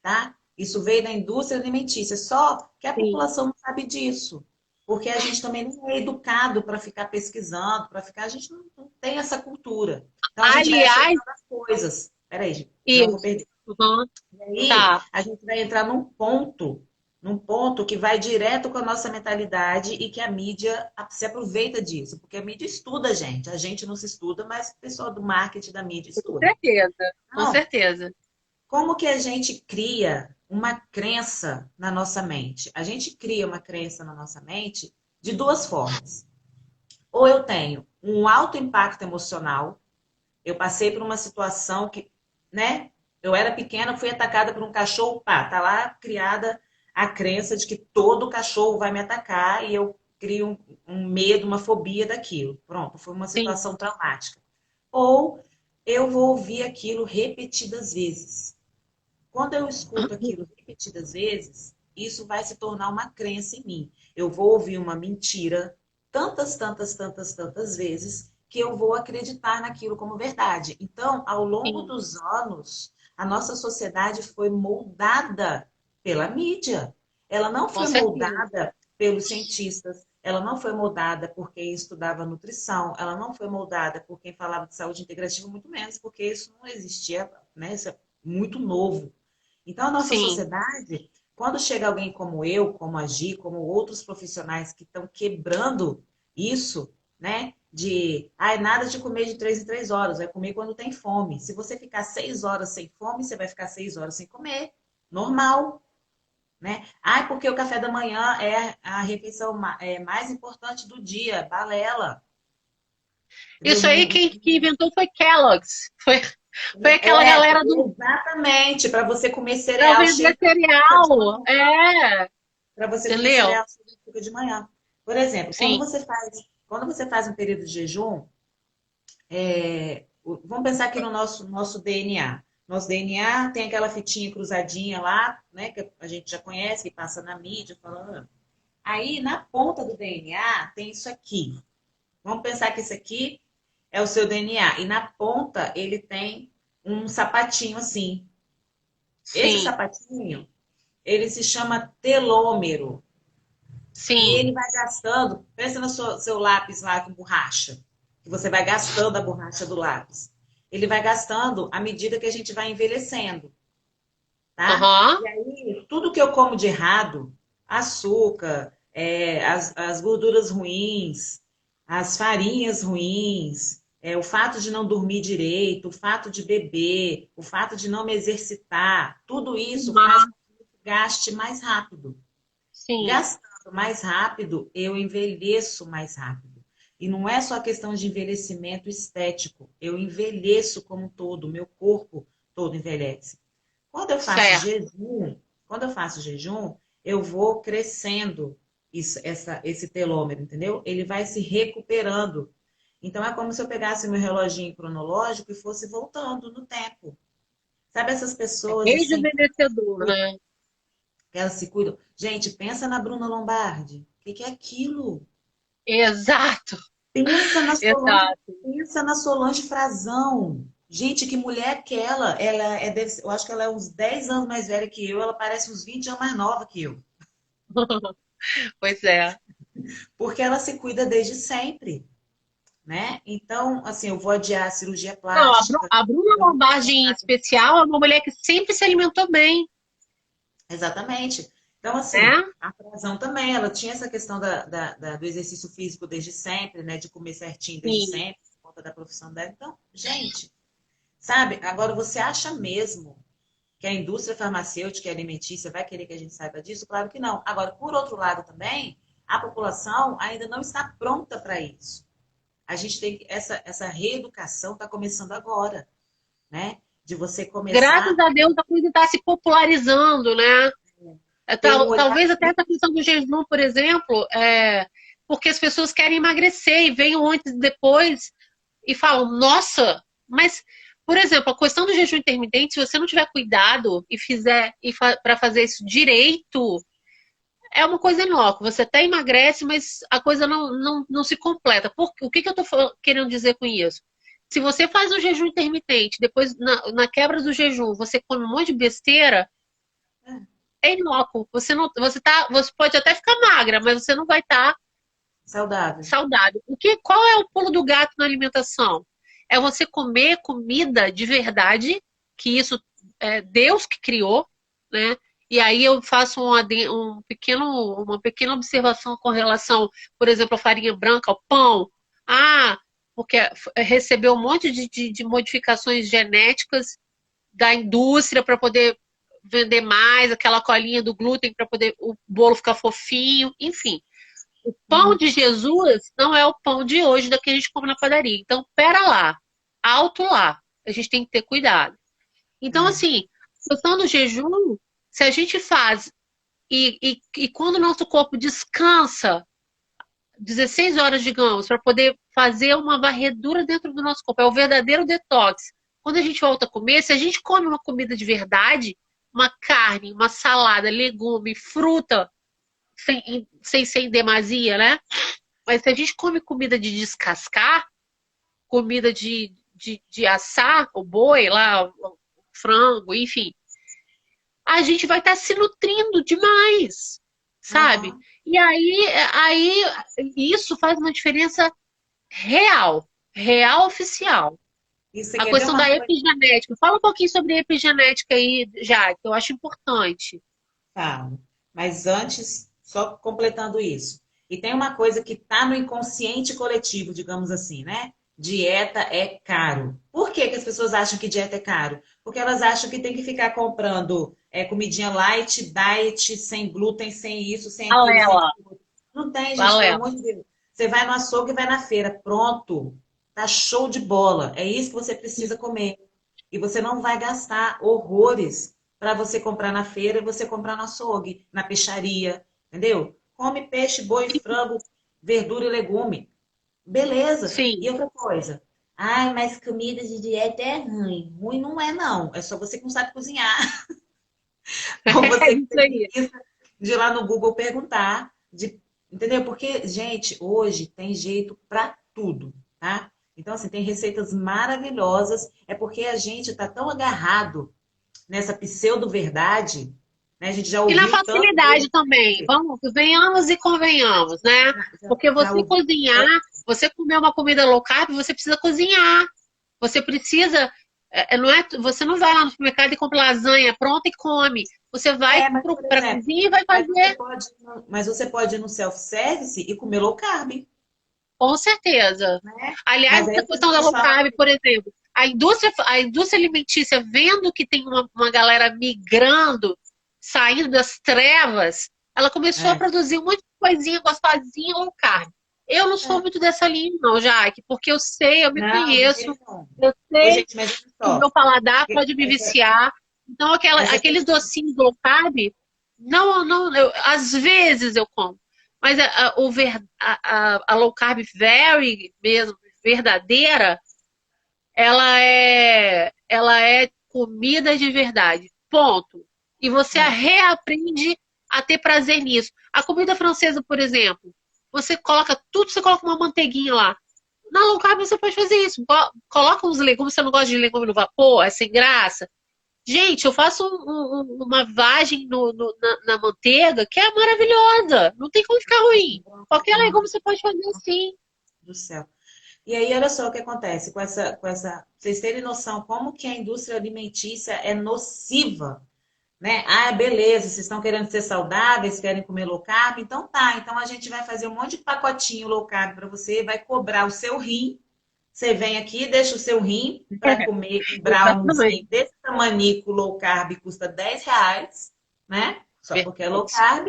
tá? Isso veio da indústria alimentícia. Só que a Sim. população não sabe disso. Porque a gente também não é educado para ficar pesquisando, para ficar. A gente não tem essa cultura. Então a gente vai Aliás, aceitando as coisas. Peraí, gente, senão eu vou isso. perder. Uhum. E aí Tá. a gente vai entrar num ponto que vai direto com a nossa mentalidade e que a mídia se aproveita disso. Porque a mídia estuda a gente não se estuda, mas o pessoal do marketing da mídia Com estuda. certeza. Com Não, certeza. como que a gente cria uma crença na nossa mente? A gente cria uma crença na nossa mente de duas formas. Ou eu tenho um alto impacto emocional, eu passei por uma situação que, né? Eu era pequena, fui atacada por um cachorro, pá, tá lá criada a crença de que todo cachorro vai me atacar e eu crio um medo, uma fobia daquilo. Pronto, foi uma Sim. situação traumática. Ou eu vou ouvir aquilo repetidas vezes. Quando eu escuto aquilo repetidas vezes, isso vai se tornar uma crença em mim. Eu vou ouvir uma mentira tantas, tantas, tantas, tantas vezes que eu vou acreditar naquilo como verdade. Então, ao longo Sim. dos anos, a nossa sociedade foi moldada pela mídia. Ela não Com foi certeza. moldada pelos cientistas, ela não foi moldada por quem estudava nutrição, ela não foi moldada por quem falava de saúde integrativa, muito menos, porque isso não existia, né? Isso é muito novo. Então, a nossa Sim. sociedade, quando chega alguém como eu, como a Gi, como outros profissionais que estão quebrando isso, né? De, ai, nada de comer de 3 em 3 horas, vai comer quando tem fome. Se você ficar 6 horas sem fome, você vai ficar 6 horas sem comer. Normal, né? Ai, porque o café da manhã é a refeição mais importante do dia, balela. Entendeu? Isso aí quem inventou foi Kellogg's. Foi aquela galera do Exatamente, para você comer para cereal cheio vender de açúcar de cereal. manhã. É, Para você comer entendeu? cereal cheio de açúcar de manhã. Por exemplo, Sim. quando você faz um período de jejum, vamos pensar aqui no nosso DNA. Nosso DNA tem aquela fitinha cruzadinha lá, né, que a gente já conhece, que passa na mídia, falando. Aí, na ponta do DNA, tem isso aqui. Vamos pensar que isso aqui é o seu DNA. E na ponta, ele tem um sapatinho assim. Esse Sim. sapatinho, ele se chama telômero. E Sim. ele vai gastando, pensa no seu lápis lá com borracha, que você vai gastando a borracha do lápis. Ele vai gastando à medida que a gente vai envelhecendo, tá? Aham. E aí, tudo que eu como de errado, açúcar, as gorduras ruins, as farinhas ruins, o fato de não dormir direito, o fato de beber, o fato de não me exercitar, tudo isso faz Fumar. com que eu gaste mais rápido. Sim. Gastando mais rápido, eu envelheço mais rápido. E não é só questão de envelhecimento estético, eu envelheço como um todo, meu corpo todo envelhece. Quando eu faço Certo. jejum, quando eu faço jejum, eu vou crescendo esse telômero, entendeu? Ele vai se recuperando. Então é como se eu pegasse meu reloginho cronológico e fosse voltando no tempo. Sabe essas pessoas assim, Rejuvenescedor, né? que elas se cuidam? Gente, pensa na Bruna Lombardi. O que é aquilo? Exato. Pensa na Solange, Exato. pensa na Solange Frazão. Gente, que mulher é aquela? Eu acho que ela é uns 10 anos mais velha que eu, ela parece uns 20 anos mais nova que eu. Pois é. Porque ela se cuida desde sempre, né? Então, assim, eu vou adiar a cirurgia Não, plástica. A Bruna Eu não vou Lombardi, em passar. especial, é uma mulher que sempre se alimentou bem, Exatamente. Então, assim, né? a Frazão também, ela tinha essa questão do exercício físico desde sempre, né? De comer certinho desde Sim. sempre, por conta da profissão dela. Então, gente, sabe? Agora, você acha mesmo que a indústria farmacêutica e alimentícia vai querer que a gente saiba disso? Claro que não. Agora, por outro lado também, a população ainda não está pronta para isso. A gente tem essa reeducação está começando agora, né? De você Graças começar a Deus a coisa está se popularizando, né? a ter um olhar Talvez até essa crítico. questão do jejum, por exemplo, porque as pessoas querem emagrecer e veem um antes e depois e falam, nossa, mas, por exemplo, a questão do jejum intermitente, se você não tiver cuidado e fizer para fazer isso direito, é uma coisa inócua. Você até emagrece, mas a coisa não se completa. O que eu estou querendo dizer com isso? Se você faz um jejum intermitente, depois na quebra do jejum, você come um monte de besteira, é inócuo. Você pode até ficar magra, mas você não vai estar Saudável. saudável. Qual é o pulo do gato na alimentação? É você comer comida de verdade, que isso é Deus que criou, né? E aí eu faço uma pequena observação com relação, por exemplo, à farinha branca, ao pão. Ah, porque recebeu um monte de modificações genéticas da indústria para poder vender mais, aquela colinha do glúten para poder o bolo ficar fofinho, enfim. O pão Uhum. de Jesus não é o pão de hoje da que a gente come na padaria. Então, pera lá, alto lá. A gente tem que ter cuidado. Então, É. assim, questão do jejum, se a gente faz e quando o nosso corpo descansa 16 horas, digamos, para poder fazer uma varredura dentro do nosso corpo, é o verdadeiro detox. Quando a gente volta a comer, se a gente come uma comida de verdade, uma carne, uma salada, legume, fruta, sem ser em demasia, né? Mas se a gente come comida de descascar, comida de assar, o boi lá, o frango, enfim, a gente vai estar se nutrindo demais, sabe? Uhum. E aí isso faz uma diferença real, real oficial. E você A quer ver questão uma da coisa? epigenética. Fala um pouquinho sobre epigenética aí, já, que eu acho importante. Falo. Mas antes, só completando isso. E tem uma coisa que está no inconsciente coletivo, digamos assim, né? Dieta é caro. Por que que as pessoas acham que dieta é caro? Porque elas acham que tem que ficar comprando comidinha light, diet, sem glúten, sem isso, sem aquilo, sem Balela, aquilo. Não tem, gente, pelo balela. amor de Deus. Você vai no açougue e vai na feira. Pronto. Tá show de bola. É isso que você precisa comer. E você não vai gastar horrores para você comprar na feira e você comprar no açougue, na peixaria, entendeu? Come peixe, boi, frango, verdura e legume. Beleza. E Sim, outra coisa. Ai, mas comida de dieta é ruim. Ruim não é, não. É só você que não sabe cozinhar. Ou é você que isso tem aí. preguiça de ir lá no Google perguntar. Entendeu? Porque, gente, hoje tem jeito para tudo, tá? Então, assim, tem receitas maravilhosas. É porque a gente tá tão agarrado nessa pseudo-verdade, né? A gente já E na ouviu tanto facilidade vezes. também, vamos, venhamos e convenhamos, né? Porque Já você ouviu. cozinhar, você comer uma comida low carb, você precisa cozinhar. Você precisa, não é, você não vai lá no supermercado e compra lasanha pronta e come. Você vai Mas, por para a exemplo, cozinha e vai fazer. mas você pode ir no self-service e comer low carb, Com certeza. né? Aliás, Mas aí essa as questão da pessoas low falam, carb, por exemplo, a indústria alimentícia, vendo que tem uma galera migrando, saindo das trevas, ela começou a é, produzir um monte de coisinha gostosinha low carb. Eu não sou é, muito dessa linha, não, Jaque, porque eu sei, eu me não, de conheço, jeito nenhum. eu Ô, sei gente, mas olha que o meu só, paladar pode me essa, viciar. Então, essa aqueles questão. docinhos low carb, não, às vezes eu como. Mas a low carb very mesmo, verdadeira, ela é comida de verdade. Ponto. E você É, reaprende a ter prazer nisso. A comida francesa, por exemplo, você coloca tudo, você coloca uma manteiguinha lá. Na low carb você pode fazer isso. Coloca uns legumes, você não gosta de legume no vapor, é sem graça. Gente, eu faço uma vagem na manteiga que é maravilhosa. Não tem como ficar ruim. Qualquer legume você pode fazer assim. do céu. E aí, olha só o que acontece pra vocês terem noção como que a indústria alimentícia é nociva, né? Ah, beleza, vocês estão querendo ser saudáveis, querem comer low carb, então tá. Então a gente vai fazer um monte de pacotinho low carb para você, vai cobrar o seu rim. Você vem aqui, deixa o seu rim para comer um Exatamente. browniezinho desse tamanico low carb, custa R$ 10, né? Só porque é low Verdade. carb.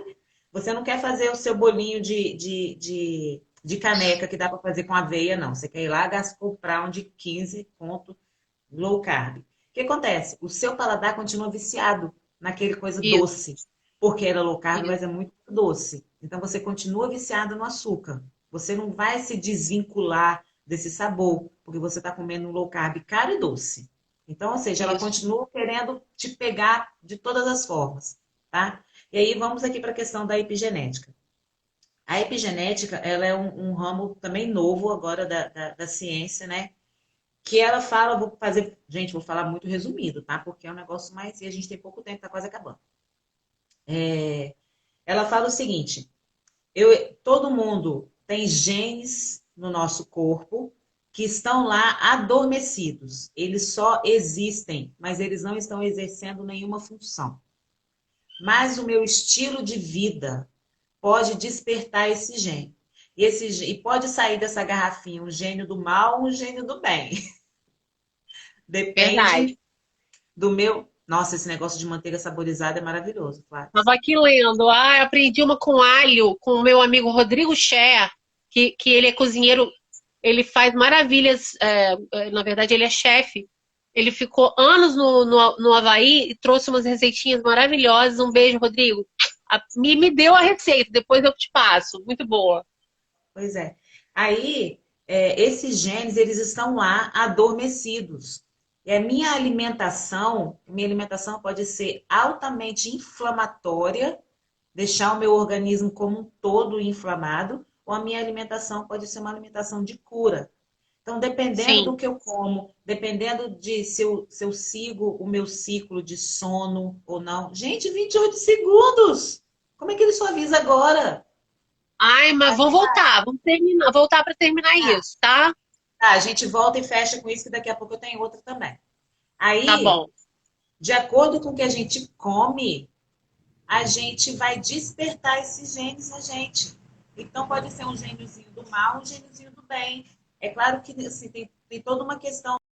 Você não quer fazer o seu bolinho de caneca que dá para fazer com aveia, não. Você quer ir lá comprar um de 15 ponto low carb. O que acontece? O seu paladar continua viciado naquele coisa Isso, doce, porque era low carb, isso, mas é muito doce. Então você continua viciado no açúcar. Você não vai se desvincular desse sabor, porque você está comendo um low carb caro e doce. Então, ou seja, ela isso. continua querendo te pegar de todas as formas, tá? E aí vamos aqui para a questão da epigenética. A epigenética, ela é um ramo também novo agora da ciência, né? Que ela fala, vou fazer, gente, vou falar muito resumido, tá? Porque é um negócio mais, e a gente tem pouco tempo, tá quase acabando. Ela fala o seguinte, todo mundo tem genes no nosso corpo que estão lá adormecidos. Eles só existem, mas eles não estão exercendo nenhuma função. Mas o meu estilo de vida pode despertar esse gene. E pode sair dessa garrafinha um gênio do mal ou um gênio do bem. Verdade. Depende do meu. Nossa, esse negócio de manteiga saborizada é maravilhoso, Flávio. Tava aqui lendo. Ah, aprendi uma com alho com o meu amigo Rodrigo Scher, que ele é cozinheiro, ele faz maravilhas. Na verdade, ele é chefe. Ele ficou anos no Havaí e trouxe umas receitinhas maravilhosas. Um beijo, Rodrigo. Me deu a receita, depois eu te passo. Muito boa. Pois é. Aí, esses genes, eles estão lá adormecidos. E a minha alimentação pode ser altamente inflamatória, deixar o meu organismo como um todo inflamado, ou a minha alimentação pode ser uma alimentação de cura. Então, dependendo Sim, do que eu como, dependendo de se eu sigo o meu ciclo de sono ou não. Gente, 28 segundos! Como é que ele suaviza agora? Ai, mas vamos voltar, vamos terminar, voltar para terminar Tá, isso, tá? tá, a gente volta e fecha com isso, que daqui a pouco eu tenho outra também. Tá Aí, bom. de acordo com o que a gente come, a gente vai despertar esses genes na gente. Então, pode ser um gêniozinho do mal, um gêniozinho do bem. É claro que assim, tem toda uma questão